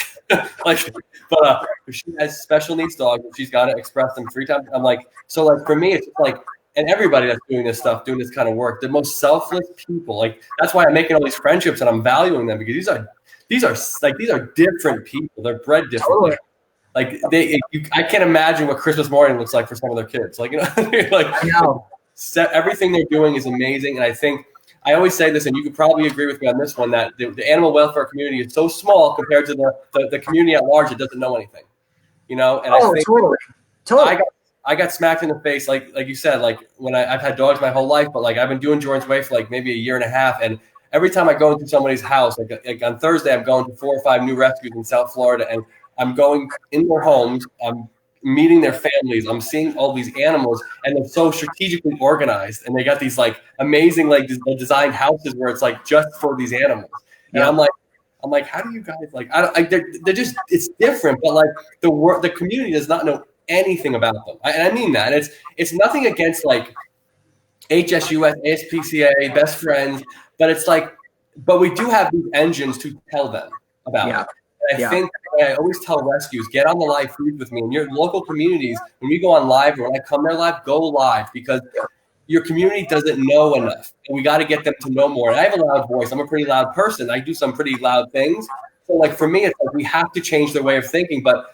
she has special needs dogs, and she's got to express them 3 times. I'm like, so like for me, it's like, and everybody that's doing this stuff, doing this kind of work, the most selfless people. Like that's why I'm making all these friendships and I'm valuing them, because these are different people. They're bred differently. Like I can't imagine what Christmas morning looks like for some of their kids. Everything they're doing is amazing, and I think. I always say this, and you could probably agree with me on this one, that the animal welfare community is so small compared to the community at large. It doesn't know anything, And I think totally. I got smacked in the face, like you said, like when I've had dogs my whole life, but like I've been doing Jordan's Way for like maybe a year and a half, and every time I go into somebody's house, like on Thursday, I'm going to 4 or 5 new rescues in South Florida, and I'm going in their homes. I'm meeting their families. I'm seeing all these animals, and they're so strategically organized, and they got these like amazing designed houses where it's like just for these animals. And I'm like, how do you guys they're just, it's different, but like the community does not know anything about them. And I mean that. And it's nothing against like HSUS, ASPCA, Best Friends, but it's like, but we do have these engines to tell them about it. And I think I always tell rescues, get on the live feed with me. In your local communities, when we go on live or when I come there live, go live, because your community doesn't know enough. And we got to get them to know more. And I have a loud voice. I'm a pretty loud person. I do some pretty loud things. So like for me, it's like we have to change their way of thinking. But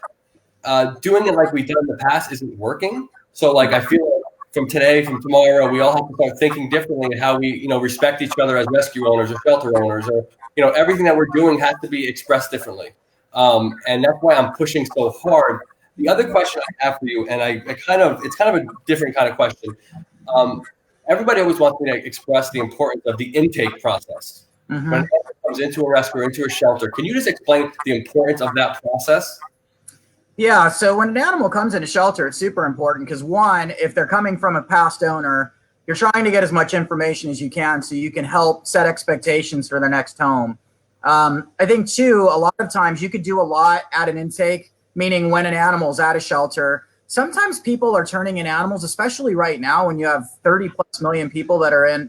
doing it like we've done in the past isn't working. So like I feel like from today, from tomorrow, we all have to start thinking differently and how we, respect each other as rescue owners or shelter owners, or everything that we're doing has to be expressed differently. And that's why I'm pushing so hard. The other question I have for you, and it's kind of a different kind of question. Everybody always wants me to express the importance of the intake process. Mm-hmm. When an animal comes into a rescue, into a shelter, can you just explain the importance of that process? Yeah, so when an animal comes in a shelter, it's super important because one, if they're coming from a past owner, you're trying to get as much information as you can so you can help set expectations for their next home. I think two, a lot of times you could do a lot at an intake, meaning when an animal's at a shelter. Sometimes people are turning in animals, especially right now when you have 30 plus million people that are in,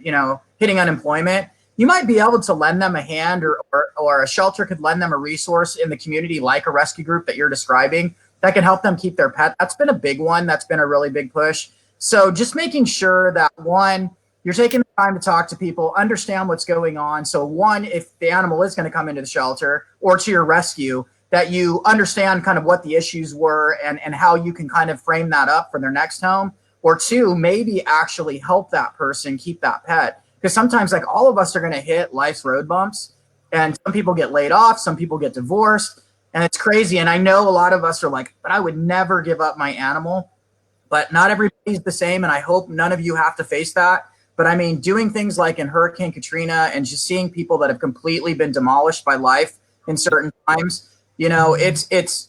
hitting unemployment. You might be able to lend them a hand, or a shelter could lend them a resource in the community like a rescue group that you're describing that can help them keep their pet. That's been a big one. That's been a really big push. So just making sure that one, you're taking the time to talk to people, understand what's going on. So one, if the animal is going to come into the shelter or to your rescue, that you understand kind of what the issues were and how you can kind of frame that up for their next home. Or two, maybe actually help that person keep that pet. Because sometimes, like, all of us are going to hit life's road bumps, and some people get laid off, some people get divorced, and it's crazy. And I know a lot of us are like, but I would never give up my animal. But not everybody's the same, and I hope none of you have to face that. But I mean, doing things like in Hurricane Katrina and just seeing people that have completely been demolished by life in certain times, it's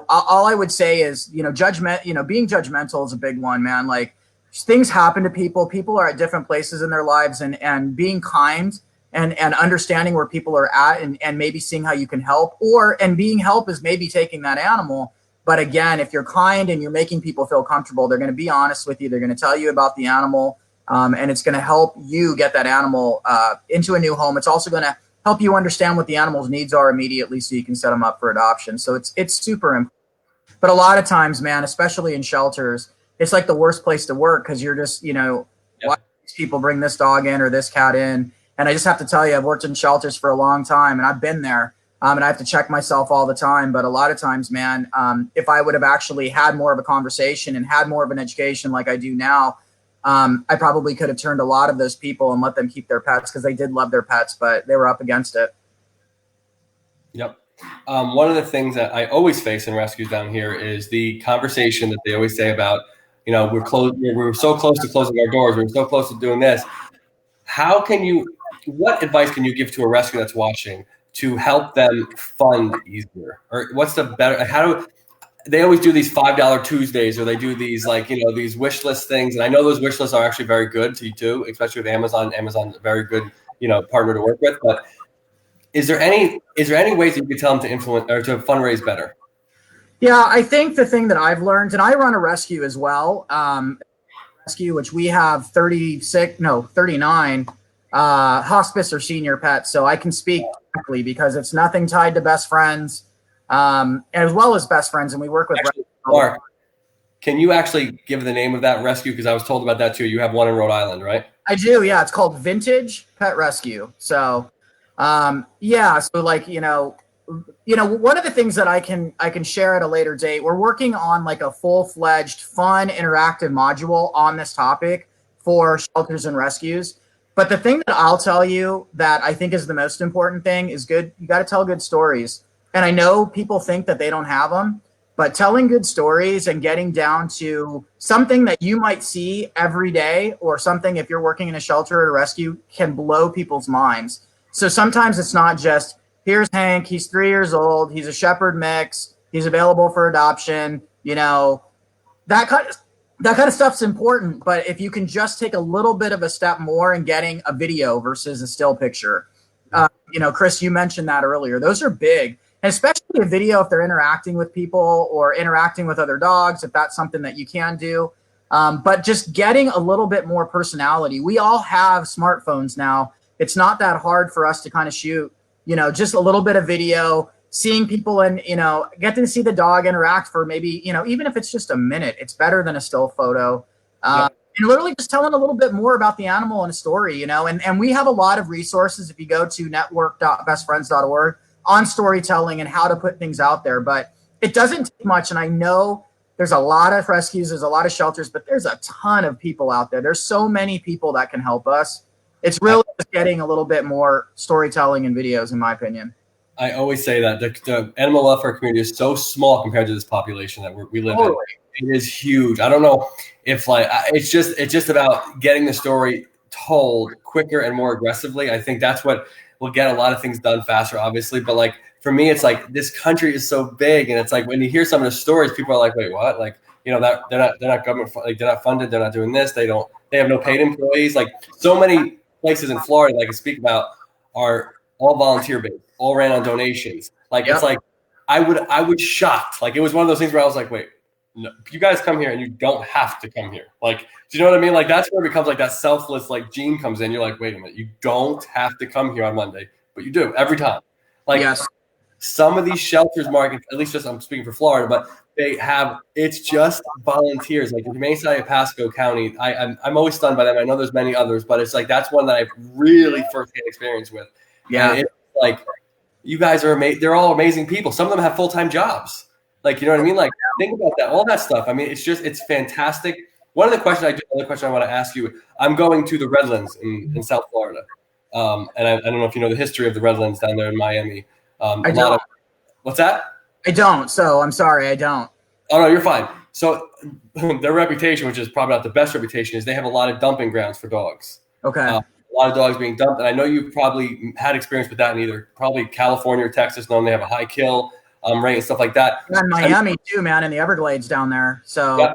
all I would say is, judgment, being judgmental is a big one, man. Like, things happen to people. People are at different places in their lives, and being kind and understanding where people are at and maybe seeing how you can help, and being help is maybe taking that animal. But again, if you're kind and you're making people feel comfortable, they're going to be honest with you. They're going to tell you about the animal, and it's going to help you get that animal into a new home. It's also going to help you understand what the animal's needs are immediately so you can set them up for adoption. So it's super important. But a lot of times, man, especially in shelters, it's like the worst place to work because you're just, why do these people bring this dog in or this cat in? And I just have to tell you, I've worked in shelters for a long time and I've been there, and I have to check myself all the time. But a lot of times, man, if I would have actually had more of a conversation and had more of an education like I do now, I probably could have turned a lot of those people and let them keep their pets because they did love their pets, but they were up against it. Yep. One of the things that I always face in rescues down here is the conversation that they always say about, we're so close to closing our doors. We're so close to doing this. What advice can you give to a rescue that's watching to help them fund easier? Or what's the better, they always do these $5 Tuesdays, or they do these these wish list things. And I know those wish lists are actually very good to you too, especially with Amazon. Amazon's a very good, partner to work with. But is there any ways that you could tell them to influence or to fundraise better? Yeah, I think the thing that I've learned, and I run a rescue as well, rescue, which we have 39 hospice or senior pets. So I can speak directly because it's nothing tied to best friends, as well as best friends. And we work with Marc, can you actually give the name of that rescue? Because I was told about that too. You have one in Rhode Island, right? I do. Yeah. It's called Vintage Pet Rescue. So, so like, one of the things that I can share at a later date, we're working on like a full-fledged fun interactive module on this topic for shelters and rescues. But the thing that I'll tell you that I think is the most important thing is you got to tell good stories. And I know people think that they don't have them, but telling good stories and getting down to something that you might see every day, or something if you're working in a shelter or a rescue, can blow people's minds. So sometimes it's not just, here's Hank, he's 3 years old, he's a shepherd mix, he's available for adoption, that kind of stuff's important. But if you can just take a little bit of a step more in getting a video versus a still picture, Kris, you mentioned that earlier. Those are big. And especially a video if they're interacting with people or interacting with other dogs, if that's something that you can do. But just getting a little bit more personality. We all have smartphones now. It's not that hard for us to kind of shoot, just a little bit of video, seeing people and, get to see the dog interact for maybe, even if it's just a minute, it's better than a still photo. And literally just telling a little bit more about the animal and a story, and we have a lot of resources if you go to network.bestfriends.org on storytelling and how to put things out there. But it doesn't take much. And I know there's a lot of rescues, there's a lot of shelters, but there's a ton of people out there. There's so many people that can help us. It's really just getting a little bit more storytelling and videos, in my opinion. I always say that the animal welfare community is so small compared to this population that we live in. It is huge. I don't know if it's just about getting the story told quicker and more aggressively. I think that's what will get a lot of things done faster, obviously. But like for me, it's like this country is so big, and it's like when you hear some of the stories, people are like, "Wait, what?" Like that they're not government, like they're not funded, they're not doing this, they have no paid employees. Like so many places in Florida that I can speak about are all volunteer based, all ran on donations. Like it's like I was shocked. Like it was one of those things where I was like, wait, no, you guys come here and you don't have to come here. Like, do you know what I mean? Like that's where it becomes like that selfless like gene comes in. You're like, wait a minute, you don't have to come here on Monday, but you do every time. Like some of these shelters, Mark, at least just I'm speaking for Florida, but it's just volunteers. Like the Humane Society of Pasco County, I'm always stunned by them. I know there's many others, but it's like that's one that I've really firsthand experience with. Yeah, and it's like you guys are amazing. They're all amazing people. Some of them have full-time jobs. Like, you know what I mean? Like, think about that, all that stuff. I mean, it's fantastic. Another question I want to ask you. I'm going to the Redlands in South Florida, and I don't know if you know the history of the Redlands down there in Miami. I don't. What's that? I don't. So I'm sorry, I don't. Oh no, you're fine. So their reputation, which is probably not the best reputation, is they have a lot of dumping grounds for dogs. Okay. A lot of dogs being dumped, and I know you've probably had experience with that in either probably California or Texas, knowing they have a high kill rate and stuff like that. And Miami too, man, in the Everglades down there. So. Yeah.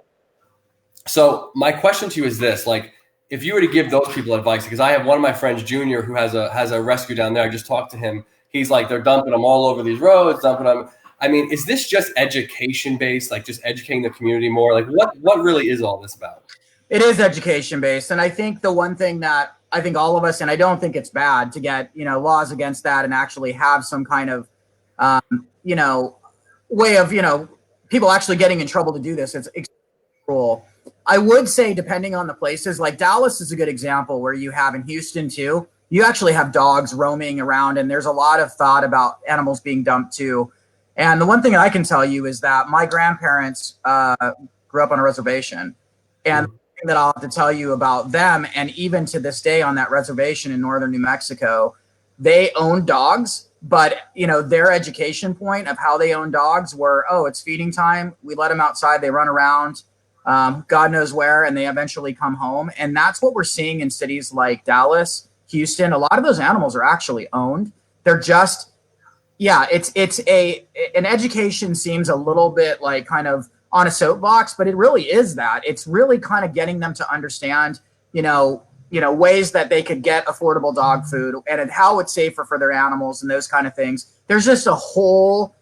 So my question to you is this: like, if you were to give those people advice, because I have one of my friends, Junior, who has a rescue down there. I just talked to him. He's like, they're dumping them all over these roads, dumping them. I mean, is this just education based, like just educating the community more? Like, what really is all this about? It is education based, and I think the one thing that I think all of us, and I don't think it's bad to get laws against that and actually have some kind of way of people actually getting in trouble to do this. It's cruel. I would say, depending on the places, like Dallas is a good example where you have in Houston too. You actually have dogs roaming around, and there's a lot of thought about animals being dumped too. And the one thing I can tell you is that my grandparents grew up on a reservation. And the thing that I'll have to tell you about them, and even to this day on that reservation in northern New Mexico, they owned dogs, but their education point of how they own dogs were, it's feeding time. We let them outside. They run around, God knows where, and they eventually come home. And that's what we're seeing in cities like Dallas, Houston. A lot of those animals are actually owned. They're just, an education seems a little bit like kind of on a soapbox, but it really is that. It's really kind of getting them to understand, ways that they could get affordable dog food and how it's safer for their animals and those kind of things. There's just a whole,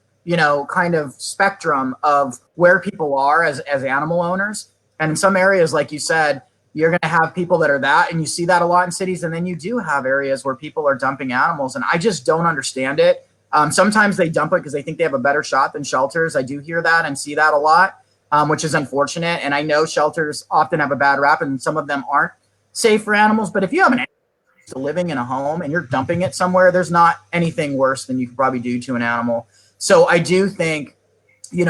kind of spectrum of where people are as animal owners. And in some areas, like you said, you're going to have people that are that, and you see that a lot in cities. And then you do have areas where people are dumping animals, and I just don't understand it. Sometimes they dump it because they think they have a better shot than shelters. I do hear that and see that a lot, which is unfortunate. And I know shelters often have a bad rap, and some of them aren't safe for animals. But if you have an animal living in a home and you're dumping it somewhere, there's not anything worse than you could probably do to an animal. So I do think,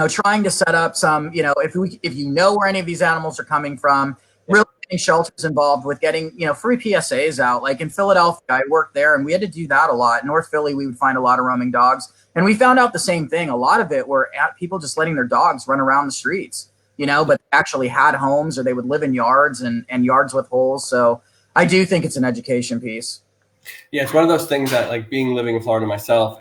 trying to set up some, if you know where any of these animals are coming from, really getting shelters involved with getting, free PSAs out. Like in Philadelphia, I worked there, and we had to do that a lot. In North Philly, we would find a lot of roaming dogs. And we found out the same thing. A lot of it were people just letting their dogs run around the streets, but actually had homes, or they would live in yards and yards with holes. So I do think it's an education piece. Yeah, it's one of those things that, like, living in Florida myself,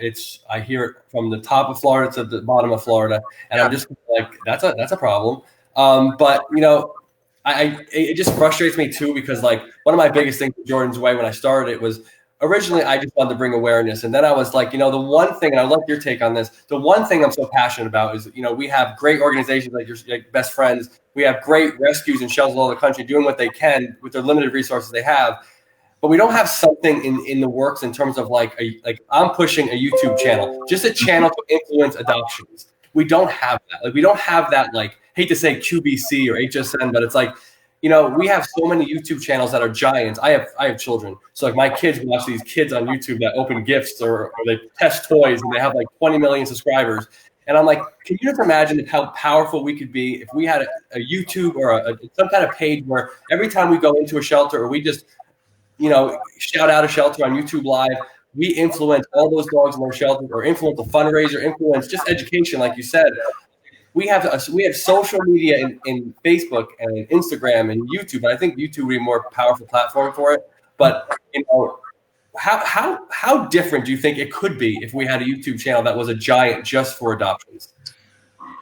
I hear it from the top of Florida to the bottom of Florida, and I'm just like, that's a problem. But it just frustrates me too, because like one of my biggest things with Jordan's Way when I started it was originally I just wanted to bring awareness, and then I was like, the one thing, and I'd love your take on this. The one thing I'm so passionate about is we have great organizations like your best friends. We have great rescues and shelters all over the country doing what they can with their limited resources they have. But we don't have something in the works in terms of like I'm pushing a YouTube channel, just a channel to influence adoptions. We don't have that. Like we don't have that, like, hate to say QBC or HSN, but it's like, we have so many YouTube channels that are giants. I have children. So like my kids watch these kids on YouTube that open gifts or they test toys, and they have like 20 million subscribers. And I'm like, can you just imagine how powerful we could be if we had a YouTube or some kind of page where every time we go into a shelter, or we just shout out a shelter on YouTube Live, we influence all those dogs in their shelters, or influence a fundraiser, influence just education, like you said. We have social media in Facebook and Instagram and YouTube, and I think YouTube would be a more powerful platform for it. But how different do you think it could be if we had a YouTube channel that was a giant just for adoptions?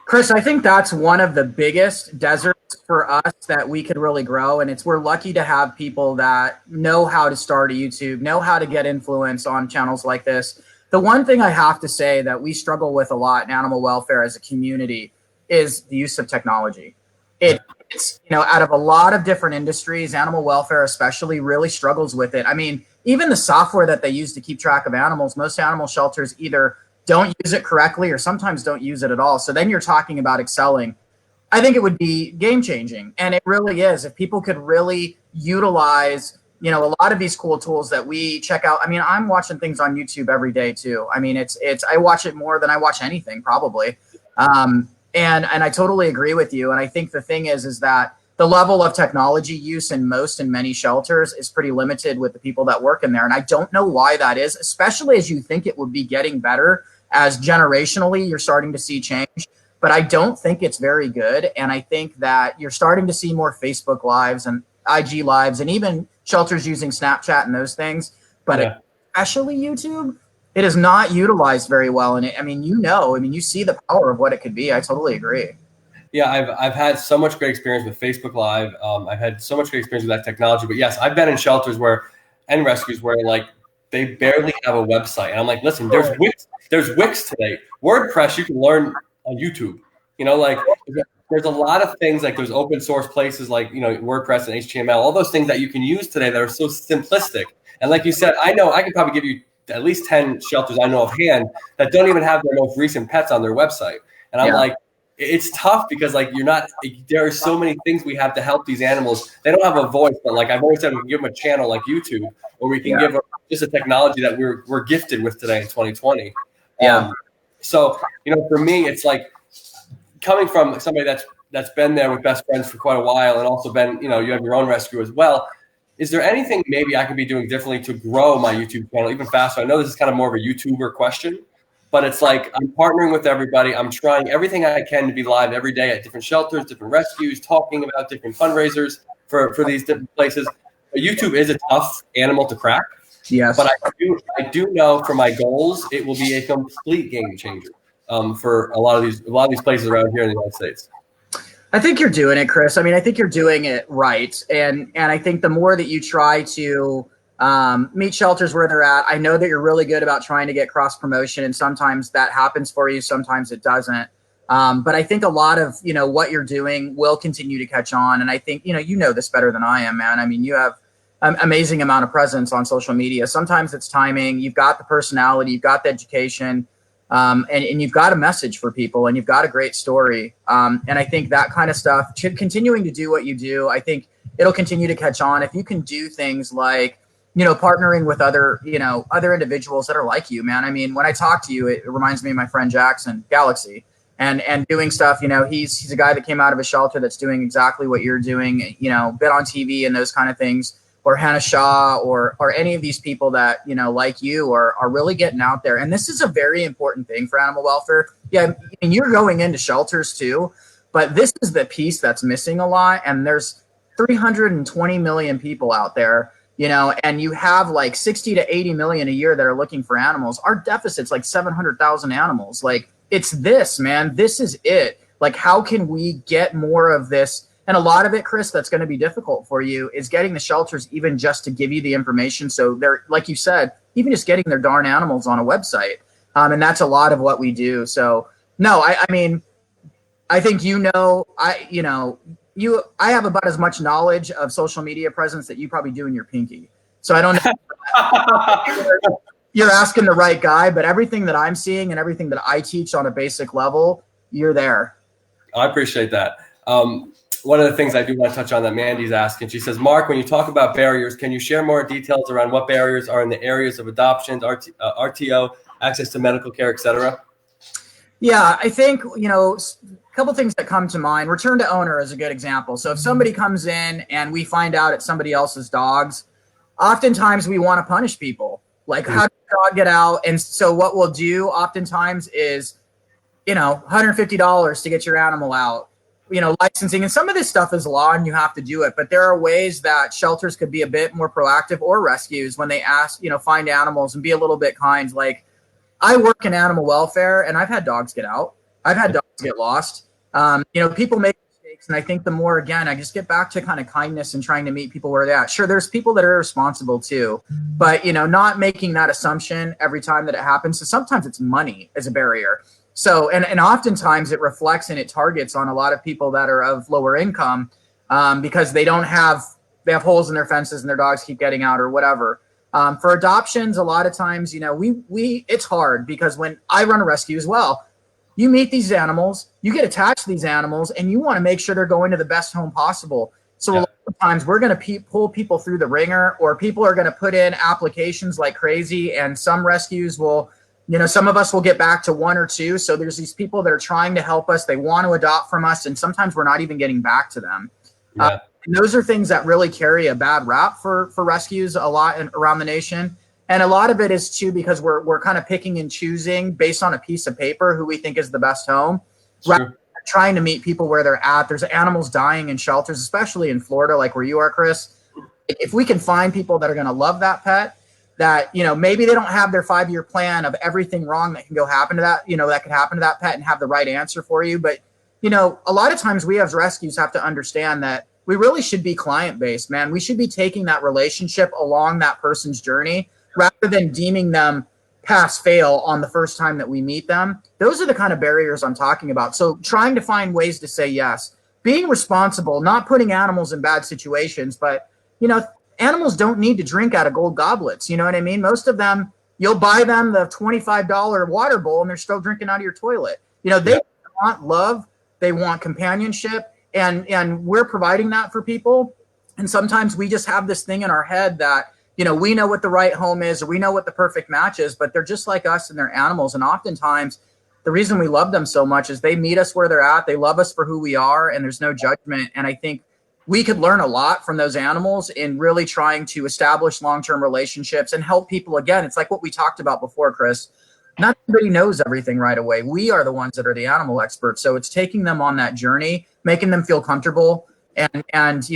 Kris, I think that's one of the biggest deserts for us that we could really grow. And we're lucky to have people that know how to start a YouTube, know how to get influence on channels like this. The one thing I have to say that we struggle with a lot in animal welfare as a community is the use of technology. It's, out of a lot of different industries, animal welfare especially really struggles with it. I mean, even the software that they use to keep track of animals, most animal shelters either don't use it correctly or sometimes don't use it at all. So then you're talking about excelling. I think it would be game changing. And it really is. If people could really utilize, a lot of these cool tools that we check out. I mean, I'm watching things on YouTube every day too. I mean, I watch it more than I watch anything probably. And I totally agree with you. And I think the thing is that the level of technology use in most and many shelters is pretty limited with the people that work in there. And I don't know why that is, especially as you think it would be getting better as generationally you're starting to see change. But I don't think it's very good. And I think that you're starting to see more Facebook lives and IG lives and even shelters using Snapchat and those things. But especially YouTube, it is not utilized very well. And you see the power of what it could be. I totally agree. Yeah, I've had so much great experience with Facebook Live. I've had so much great experience with that technology. But yes, I've been in shelters and rescues where like they barely have a website. And I'm like, listen, there's Wix today. WordPress you can learn on YouTube. There's a lot of things, like there's open source places like WordPress and HTML, all those things that you can use today that are so simplistic. And like you said, I know I could probably give you at least 10 shelters I know offhand that don't even have their most recent pets on their website. And I'm like, it's tough because there are so many things we have to help these animals. They don't have a voice, but like I've always said, we can give them a channel like YouTube, or we can give them just a technology that we're gifted with today in 2020. So, for me, it's like coming from somebody that's been there with Best Friends for quite a while, and also been, you have your own rescue as well. Is there anything maybe I could be doing differently to grow my YouTube channel even faster? I know this is kind of more of a YouTuber question, but it's like I'm partnering with everybody. I'm trying everything I can to be live every day at different shelters, different rescues, talking about different fundraisers for these different places. But YouTube is a tough animal to crack. Yes. But I do know for my goals, it will be a complete game changer for a lot of these places around here in the United States. I think you're doing it, Kris. I mean, I think you're doing it right. And I think the more that you try to meet shelters where they're at, I know that you're really good about trying to get cross promotion, and sometimes that happens for you, sometimes it doesn't. But I think a lot of, what you're doing will continue to catch on. And I think, you know this better than I am, man. I mean, you have an amazing amount of presence on social media. Sometimes it's timing. You've got the personality, you've got the education. And you've got a message for people, and you've got a great story. And I think that kind of stuff, continuing to do what you do, I think it'll continue to catch on. If you can do things like, partnering with other individuals that are like you, man. I mean, when I talk to you, it reminds me of my friend Jackson Galaxy, and doing stuff, he's a guy that came out of a shelter that's doing exactly what you're doing, been on TV and those kind of things. Or Hannah Shaw, or any of these people that, like you are really getting out there. And this is a very important thing for animal welfare. Yeah, and you're going into shelters too, but this is the piece that's missing a lot. And there's 320 million people out there, and you have like 60 to 80 million a year that are looking for animals. Our deficit's like 700,000 animals. Like, it's this, man. This is it. Like, how can we get more of this? And a lot of it, Kris, that's going to be difficult for you is getting the shelters even just to give you the information. So they're, like you said, even just getting their darn animals on a website. And that's a lot of what we do. So no, I mean, I think, I have about as much knowledge of social media presence that you probably do in your pinky. So I don't know. You're asking the right guy, but everything that I'm seeing and everything that I teach on a basic level, you're there. I appreciate that. One of the things I do want to touch on that Mandy's asking, she says, Marc, when you talk about barriers, can you share more details around what barriers are in the areas of adoptions, RTO, access to medical care, et cetera? Yeah, I think, a couple things that come to mind. Return to owner is a good example. So if somebody comes in and we find out it's somebody else's dogs, oftentimes we want to punish people. Like, how did the dog get out. And so what we'll do oftentimes is, $150 to get your animal out, licensing. And some of this stuff is law and you have to do it. But there are ways that shelters could be a bit more proactive, or rescues, when they ask, find animals, and be a little bit kind. Like, I work in animal welfare, and I've had dogs get out. I've had dogs get lost. People make mistakes. And I think the more, again, I just get back to kind of kindness and trying to meet people where they're at. Sure, there's people that are responsible too, but, not making that assumption every time that it happens. So sometimes it's money as a barrier. So, and oftentimes it reflects and it targets on a lot of people that are of lower income, because they have holes in their fences and their dogs keep getting out or whatever. For adoptions, a lot of times, it's hard, because when I run a rescue as well, you meet these animals, you get attached to these animals, and you want to make sure they're going to the best home possible. So a lot of times we're going to pull people through the ringer, or people are going to put in applications like crazy. And some rescues will, some of us will get back to 1 or 2. So there's these people that are trying to help us. They want to adopt from us. And sometimes we're not even getting back to them. And those are things that really carry a bad rap for rescues a lot around the nation. And a lot of it is too, because we're kind of picking and choosing based on a piece of paper who we think is the best home, rather than trying to meet people where they're at. There's animals dying in shelters, especially in Florida, like where you are, Kris. If we can find people that are going to love that pet, that, maybe they don't have their 5-year plan of everything wrong that can go happen to that, that could happen to that pet, and have the right answer for you. But, a lot of times we as rescues have to understand that we really should be client-based, man. We should be taking that relationship along that person's journey, rather than deeming them pass-fail on the first time that we meet them. Those are the kind of barriers I'm talking about. So trying to find ways to say yes, being responsible, not putting animals in bad situations, but, animals don't need to drink out of gold goblets. You know what I mean? Most of them, you'll buy them the $25 water bowl and they're still drinking out of your toilet. They want love. They want companionship. And we're providing that for people. And sometimes we just have this thing in our head that, we know what the right home is, or we know what the perfect match is, but they're just like us and they're animals. And oftentimes the reason we love them so much is they meet us where they're at. They love us for who we are, and there's no judgment. And I think we could learn a lot from those animals in really trying to establish long-term relationships and help people. Again, it's like what we talked about before, Kris. Not everybody knows everything right away. We are the ones that are the animal experts. So it's taking them on that journey, making them feel comfortable, and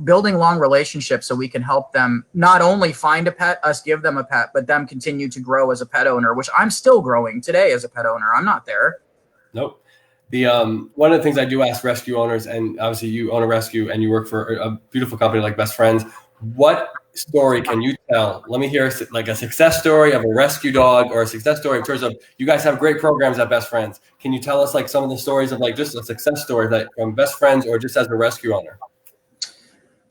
building long relationships so we can help them not only find a pet, us give them a pet, but them continue to grow as a pet owner, which I'm still growing today as a pet owner. I'm not there. Nope. The one of the things I do ask rescue owners, and obviously you own a rescue and you work for a beautiful company like Best Friends, what story can you tell? Let me hear like a success story of a rescue dog, or a success story in terms of, you guys have great programs at Best Friends. Can you tell us like some of the stories of like just a success story that from Best Friends, or just as a rescue owner?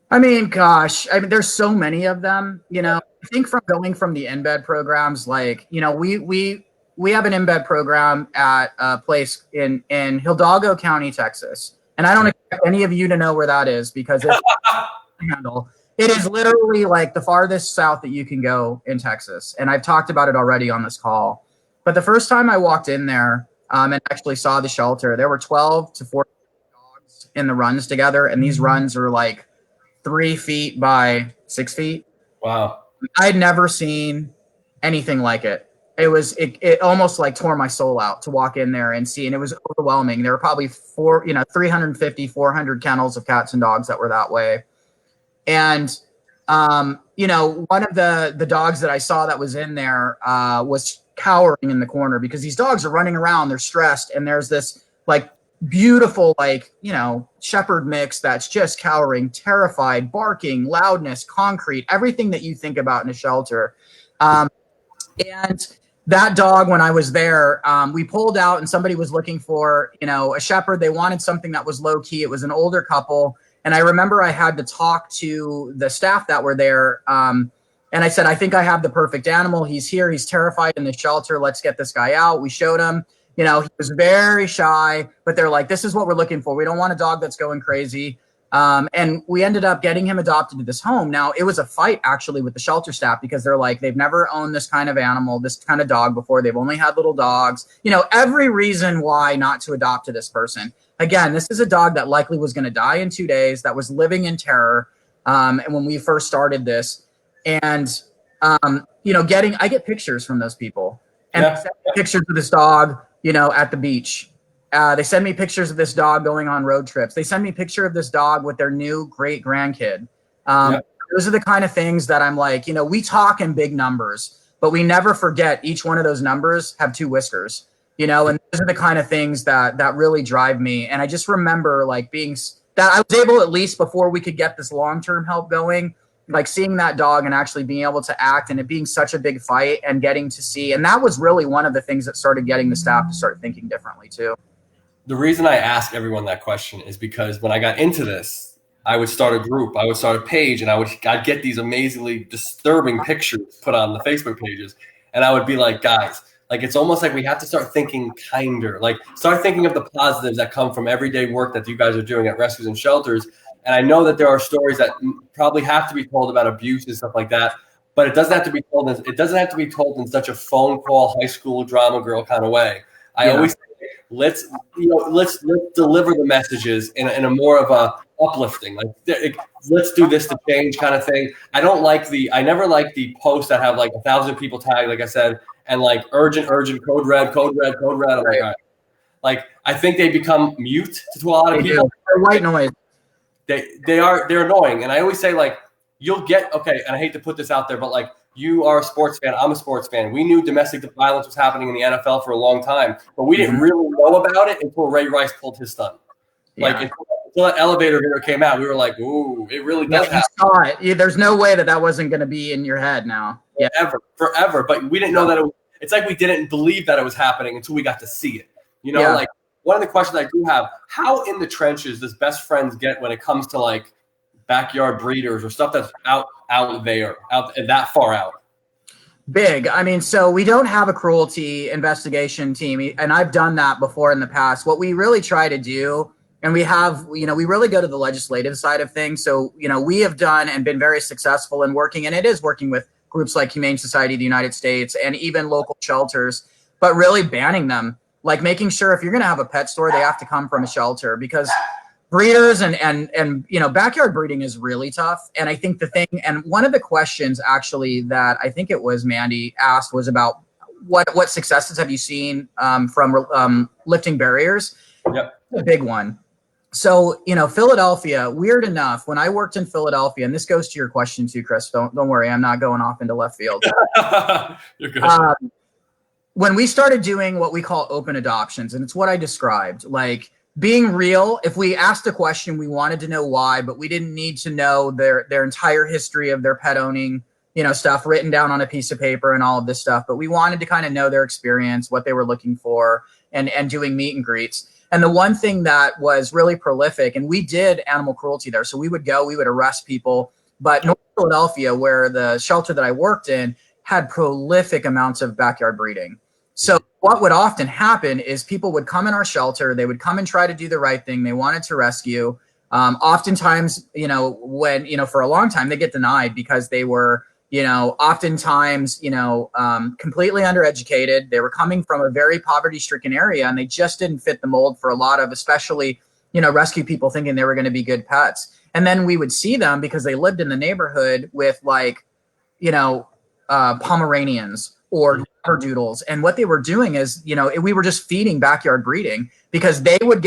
I mean, gosh, there's so many of them. I think from going from the embed programs, like, we have an embed program at a place in Hidalgo County, Texas. And I don't expect any of you to know where that is, because it's handle. It is literally like the farthest south that you can go in Texas. And I've talked about it already on this call. But the first time I walked in there and actually saw the shelter, there were 12 to 14 dogs in the runs together. And these runs are like 3 feet by 6 feet. Wow. I'd never seen anything like it. It almost like tore my soul out to walk in there and see. And it was overwhelming. There were probably 350, 400 kennels of cats and dogs that were that way. And, one of the dogs that I saw that was in there was cowering in the corner, because these dogs are running around, they're stressed. And there's this like beautiful, like, shepherd mix that's just cowering, terrified, barking, loudness, concrete, everything that you think about in a shelter. And that dog, when I was there, we pulled out and somebody was looking for, a shepherd. They wanted something that was low key. It was an older couple. And I remember I had to talk to the staff that were there. And I said, I think I have the perfect animal. He's here. He's terrified in the shelter. Let's get this guy out. We showed him, he was very shy, but they're like, this is what we're looking for. We don't want a dog that's going crazy. And we ended up getting him adopted to this home. Now, it was a fight actually with the shelter staff, because they're like, they've never owned this kind of animal, this kind of dog before. They've only had little dogs, every reason why not to adopt to this person. Again, this is a dog that likely was going to die in 2 days, that was living in terror. And when we first started this, and I get pictures from those people, and they send me pictures of this dog, at the beach. They send me pictures of this dog going on road trips. They send me a picture of this dog with their new great grandkid. Those are the kind of things that I'm like, we talk in big numbers, but we never forget each one of those numbers have 2 whiskers, and those are the kind of things that really drive me. And I just remember like that I was able, at least before we could get this long-term help going, like seeing that dog and actually being able to act and it being such a big fight and getting to see. And that was really one of the things that started getting the staff to start thinking differently too. The reason I ask everyone that question is because when I got into this, I would start a group, I would start a page, and I'd get these amazingly disturbing pictures put on the Facebook pages. And I would be like, guys, like, it's almost like we have to start thinking kinder, like start thinking of the positives that come from everyday work that you guys are doing at rescues and shelters. And I know that there are stories that probably have to be told about abuse and stuff like that, but it doesn't have to be told. It doesn't have to be told in such a phone call, high school drama girl kind of way. I always say, let's deliver the messages in a more of a uplifting, like let's do this to change kind of thing. I never like the posts that have like 1,000 people tagged, like I said, and like urgent, code red. Like I think they become mute to a lot of people. They're white noise. They're annoying. And I always say, like, you'll get, okay, and I hate to put this out there, but like, you are a sports fan, I'm a sports fan. We knew domestic violence was happening in the NFL for a long time, but we didn't really know about it until Ray Rice pulled his stunt. Like until that elevator video came out, we were like, ooh, it really does happen. You saw it. There's no way that wasn't going to be in your head now. Forever. But we didn't know that it's like we didn't believe that it was happening until we got to see it. Like one of the questions I do have, how in the trenches does best friends get when it comes to like backyard breeders or stuff that's out there, that far out? Big. I mean, so we don't have a cruelty investigation team, and I've done that before in the past. What we really try to do, and we have, we really go to the legislative side of things. So, we have done and been very successful in working, and it is working with groups like Humane Society of the United States and even local shelters, but really banning them, like making sure if you're going to have a pet store, they have to come from a shelter, because breeders and backyard breeding is really tough. And I think one of the questions actually that I think it was Mandy asked was about what successes have you seen from lifting barriers? Yep. A big one. So, Philadelphia, weird enough, when I worked in Philadelphia, and this goes to your question too, Kris, don't worry, I'm not going off into left field. You're good. When we started doing what we call open adoptions, and it's what I described, like being real. If we asked a question, we wanted to know why, but we didn't need to know their entire history of their pet owning, stuff written down on a piece of paper and all of this stuff. But we wanted to kind of know their experience, what they were looking for, and doing meet and greets. And the one thing that was really prolific, and we did animal cruelty there. So we would arrest people. But North Philadelphia, where the shelter that I worked in, had prolific amounts of backyard breeding. So what would often happen is people would come in our shelter. They would come and try to do the right thing. They wanted to rescue. Oftentimes, when, for a long time, they get denied because they were, oftentimes, completely undereducated. They were coming from a very poverty-stricken area, and they just didn't fit the mold for a lot of, especially, rescue people thinking they were going to be good pets. And then we would see them because they lived in the neighborhood with Pomeranians or doodles. And what they were doing is, we were just feeding backyard breeding, because they would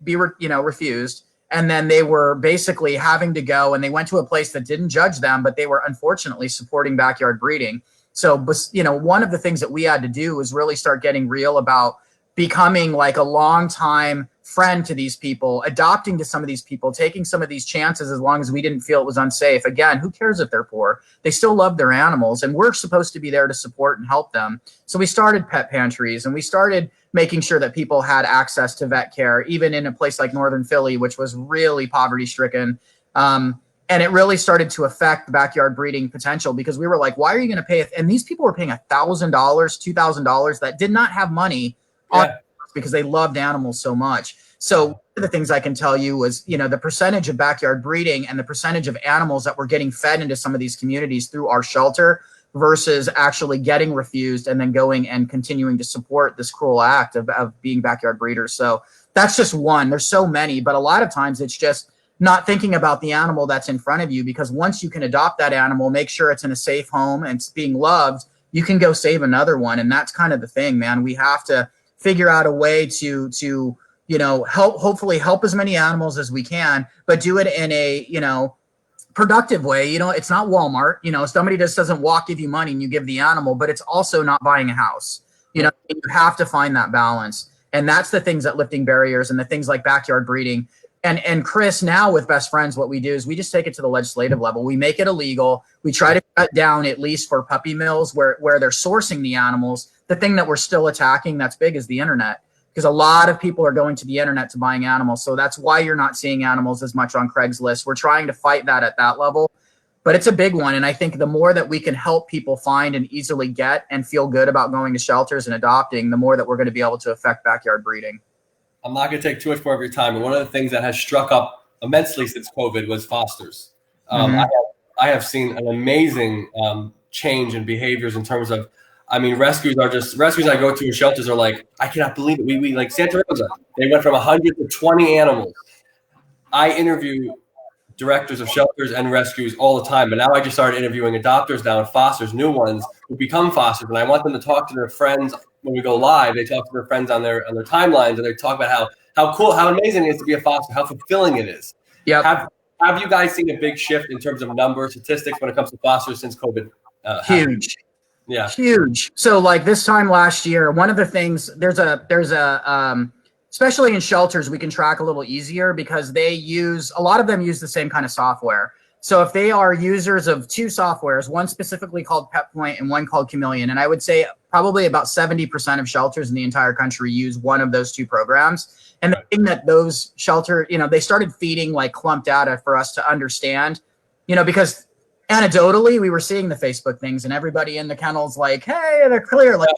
be refused. And then they were basically having to go, and they went to a place that didn't judge them, but they were unfortunately supporting backyard breeding. So, one of the things that we had to do was really start getting real about becoming like a longtime friend to these people, adopting to some of these people, taking some of these chances as long as we didn't feel it was unsafe. Again, who cares if they're poor? They still love their animals, and we're supposed to be there to support and help them. So we started pet pantries, and we started making sure that people had access to vet care, even in a place like Northern Philly, which was really poverty stricken. And it really started to affect the backyard breeding potential, because we were like, why are you going to pay? And these people were paying $1,000, $2,000 that did not have money on because they loved animals so much. So one of the things I can tell you was, the percentage of backyard breeding and the percentage of animals that were getting fed into some of these communities through our shelter versus actually getting refused and then going and continuing to support this cruel act of being backyard breeders. So that's just one. There's so many, but a lot of times it's just not thinking about the animal that's in front of you, because once you can adopt that animal, make sure it's in a safe home and it's being loved, you can go save another one. And that's kind of the thing, man. We have to figure out a way to hopefully help as many animals as we can, but do it in a, productive way. It's not Walmart. Somebody just doesn't give you money and you give the animal, but it's also not buying a house. You have to find that balance. And that's the things that lifting barriers and the things like backyard breeding. And Kris, now with Best Friends, what we do is we just take it to the legislative level. We make it illegal. We try to cut down, at least for puppy mills where they're sourcing the animals. The thing that we're still attacking that's big is the internet, because a lot of people are going to the internet to buying animals. So that's why you're not seeing animals as much on Craigslist. We're trying to fight that at that level, but it's a big one. And I think the more that we can help people find and easily get and feel good about going to shelters and adopting, the more that we're going to be able to affect backyard breeding. I'm not going to take too much more of your time. And one of the things that has struck up immensely since COVID was fosters. I have seen an amazing change in behaviors in terms of, rescues I go to in shelters are like, I cannot believe it. We like Santa Rosa, they went from 100 to 20 animals. I interview directors of shelters and rescues all the time, but now I just started interviewing adopters now and fosters, new ones who become fosters, and I want them to talk to their friends when we go live. They talk to their friends on their timelines, and they talk about how cool, how amazing it is to be a foster, how fulfilling it is. Yeah. Have you guys seen a big shift in terms of numbers, statistics when it comes to fosters since COVID? Huge. Yeah. Huge. So like this time last year, one of the things, there's a especially in shelters, we can track a little easier because a lot of them use the same kind of software. So if they are users of two softwares, one specifically called PetPoint and one called Chameleon, and I would say probably about 70% of shelters in the entire country use one of those two programs. And the thing that those shelter, they started feeding like clump data for us to understand, because anecdotally we were seeing the Facebook things and everybody in the kennels like, hey, they're clear, like,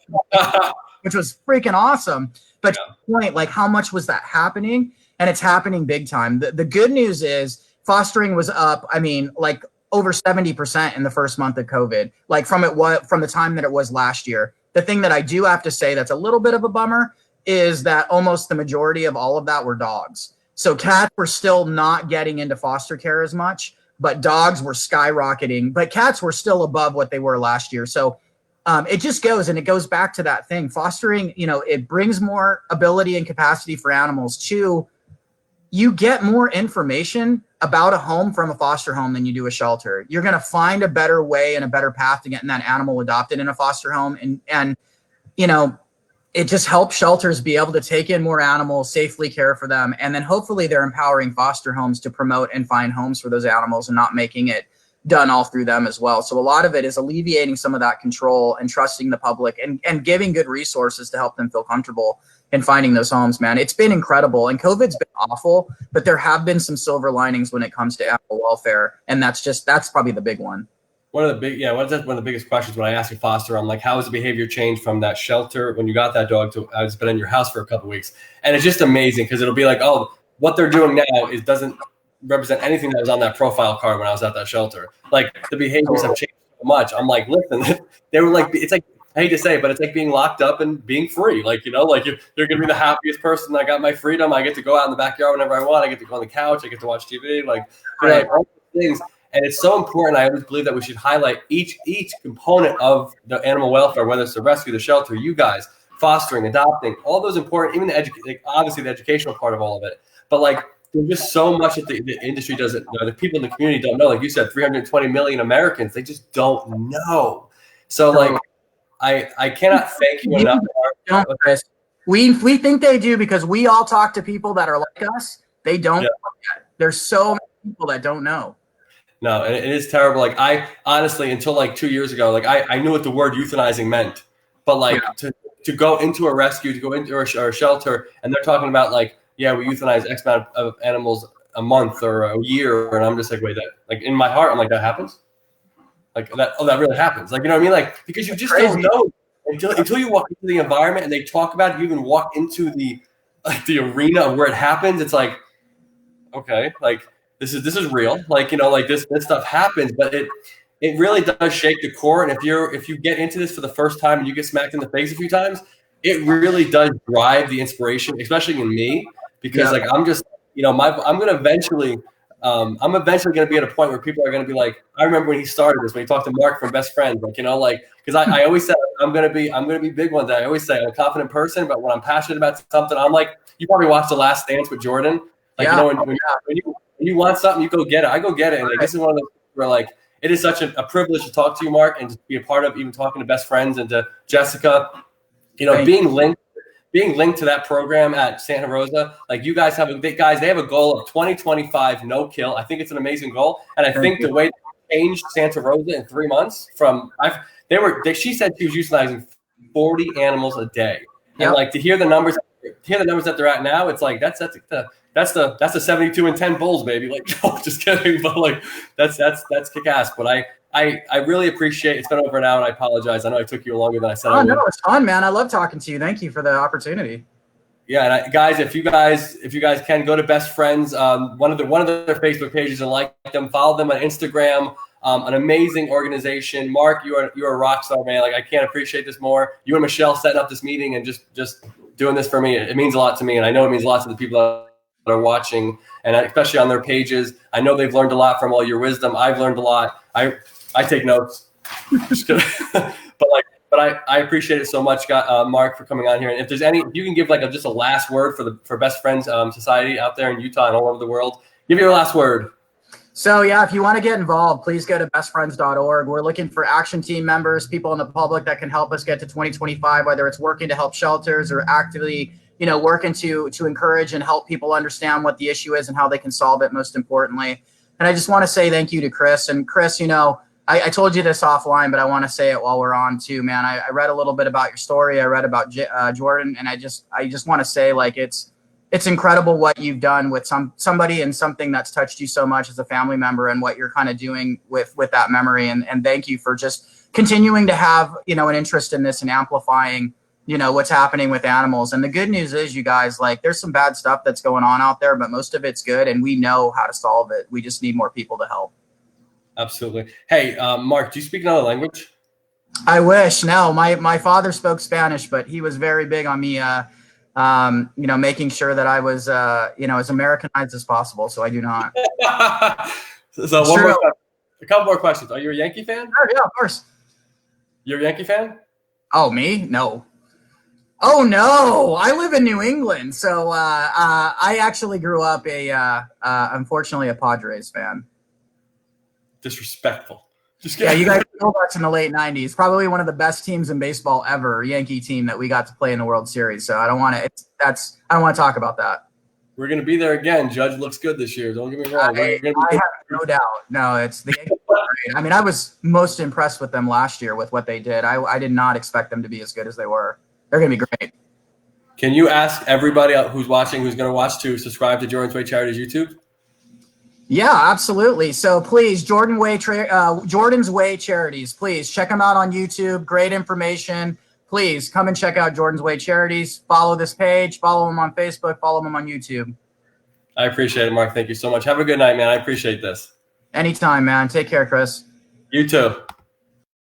which was freaking awesome. But to the point, like, how much was that happening? And it's happening big time. The good news is fostering was up, like over 70% in the first month of COVID, like from the time that it was last year. The thing that I do have to say that's a little bit of a bummer is that almost the majority of all of that were dogs. So cats were still not getting into foster care as much, but dogs were skyrocketing, but cats were still above what they were last year. So it just goes back to that thing. Fostering, it brings more ability and capacity for animals to, you get more information about a home from a foster home than you do a shelter. You're going to find a better way and a better path to getting that animal adopted in a foster home. And it just helps shelters be able to take in more animals, safely care for them. And then hopefully they're empowering foster homes to promote and find homes for those animals and not making it done all through them as well. So a lot of it is alleviating some of that control and trusting the public and giving good resources to help them feel comfortable in finding those homes, man. It's been incredible. And COVID's been awful, but there have been some silver linings when it comes to animal welfare. And that's probably the big one. One of the biggest questions when I ask a foster, I'm like, how has the behavior changed from that shelter when you got that dog to it's been in your house for a couple of weeks? And it's just amazing because it'll be like, oh, what they're doing now doesn't represent anything that was on that profile card when I was at that shelter. Like the behaviors have changed so much. I'm like, listen, they were like, it's like, I hate to say it, but it's like being locked up and being free. Like, you're going to be the happiest person. I got my freedom. I get to go out in the backyard whenever I want. I get to go on the couch. I get to watch TV, all these things. And it's so important. I always believe that we should highlight each component of the animal welfare, whether it's the rescue, the shelter, you guys, fostering, adopting, all those important, even obviously the educational part of all of it. But like, there's just so much that the industry doesn't know. The people in the community don't know. Like you said, 320 million Americans, they just don't know. So like, I cannot thank you enough. Don't, Kris. We think they do because we all talk to people that are like us. They don't know yet. There's so many people that don't know. No, and it is terrible. Like I honestly, until like 2 years ago, like I knew what the word euthanizing meant, but like to go into a rescue, to go into a shelter, and they're talking about like, yeah, we euthanize X amount of animals a month or a year, and I'm just like, wait, that like in my heart, I'm like, that happens? Like that? Oh, that really happens? Like, you know what I mean? Like because you just don't know until you walk into the environment and they talk about it. You even walk into the arena of where it happens. It's like, okay, like. This is real, like like this stuff happens, but it really does shake the core. And if you get into this for the first time and you get smacked in the face a few times, it really does drive the inspiration, especially in me, because like I'm just I'm gonna eventually I'm eventually going to be at a point where people are going to be like, I remember when he started this, when he talked to Marc from Best Friends, like, because I always said I'm going to be big one day. I always say I'm a confident person, but when I'm passionate about something, I'm like, you probably watched The Last Dance with Jordan. Like, when you want something, you go get it. I go get it. And like, this is one of those where like, it is such a privilege to talk to you, Marc, and to be a part of even talking to Best Friends and to Jessica, being linked to that program at Santa Rosa. Like, you guys they have a goal of 2025 no kill. I think it's an amazing goal. And I think the way they changed Santa Rosa in 3 months she said she was euthanizing 40 animals a day. And like, to hear the numbers that they're at now, it's like, that's the 72 and 10 bulls, baby. Like, no, just kidding. But like, that's kick ass. But I really appreciate it. It's been over an hour, and I apologize. I know I took you longer than I said. Oh, no, it's fun, man. I love talking to you. Thank you for the opportunity. Yeah, and guys, if you guys can go to Best Friends, one of their Facebook pages and like them, follow them on Instagram. An amazing organization. Marc, you're a rock star, man. Like, I can't appreciate this more. You and Michelle setting up this meeting and just doing this for me. It means a lot to me, and I know it means a lot to the people that are watching, and especially on their pages. I know they've learned a lot from all your wisdom. I've learned a lot. I take notes. Just kidding. But I appreciate it so much, Marc, for coming on here. And if you can give like just a last word for Best Friends Society out there in Utah and all over the world, give your last word. So yeah, if you want to get involved, please go to bestfriends.org. We're looking for action team members, people in the public that can help us get to 2025, whether it's working to help shelters or actively, working to encourage and help people understand what the issue is and how they can solve it, most importantly. And I just want to say thank you to Kris. And Kris, I told you this offline, but I want to say it while we're on too, man. I read a little bit about your story. I read about Jordan, and I just want to say, like, it's incredible what you've done with somebody and something that's touched you so much as a family member, and what you're kind of doing with that memory. And thank you for just continuing to have, an interest in this and amplifying, what's happening with animals. And the good news is, you guys, like, there's some bad stuff that's going on out there, but most of it's good, and we know how to solve it. We just need more people to help. Absolutely. Hey, Marc, do you speak another language? I wish. No, my father spoke Spanish, but he was very big on me, making sure that I was, as Americanized as possible. So I do not. A couple more questions. Are you a Yankee fan? Oh, yeah, of course. You're a Yankee fan? Oh, me? No. Oh, no. I live in New England. So I actually grew up unfortunately, a Padres fan. Disrespectful. Just kidding. Yeah, you guys know us in the late 90s. Probably one of the best teams in baseball ever, Yankee team that we got to play in the World Series. So I don't want to talk about that. We're going to be there again. Judge looks good this year. Don't get me wrong. I have no doubt. No, it's the Yankees. I mean, I was most impressed with them last year with what they did. I did not expect them to be as good as they were. They're going to be great. Can you ask everybody who's watching, who's going to watch, to subscribe to Jordan's Way Charity's YouTube? Yeah, absolutely. So please, Jordan's Way Charities, please check them out on YouTube. Great information. Please come and check out Jordan's Way Charities. Follow this page. Follow them on Facebook. Follow them on YouTube. I appreciate it, Marc. Thank you so much. Have a good night, man. I appreciate this. Anytime, man. Take care, Kris. You too.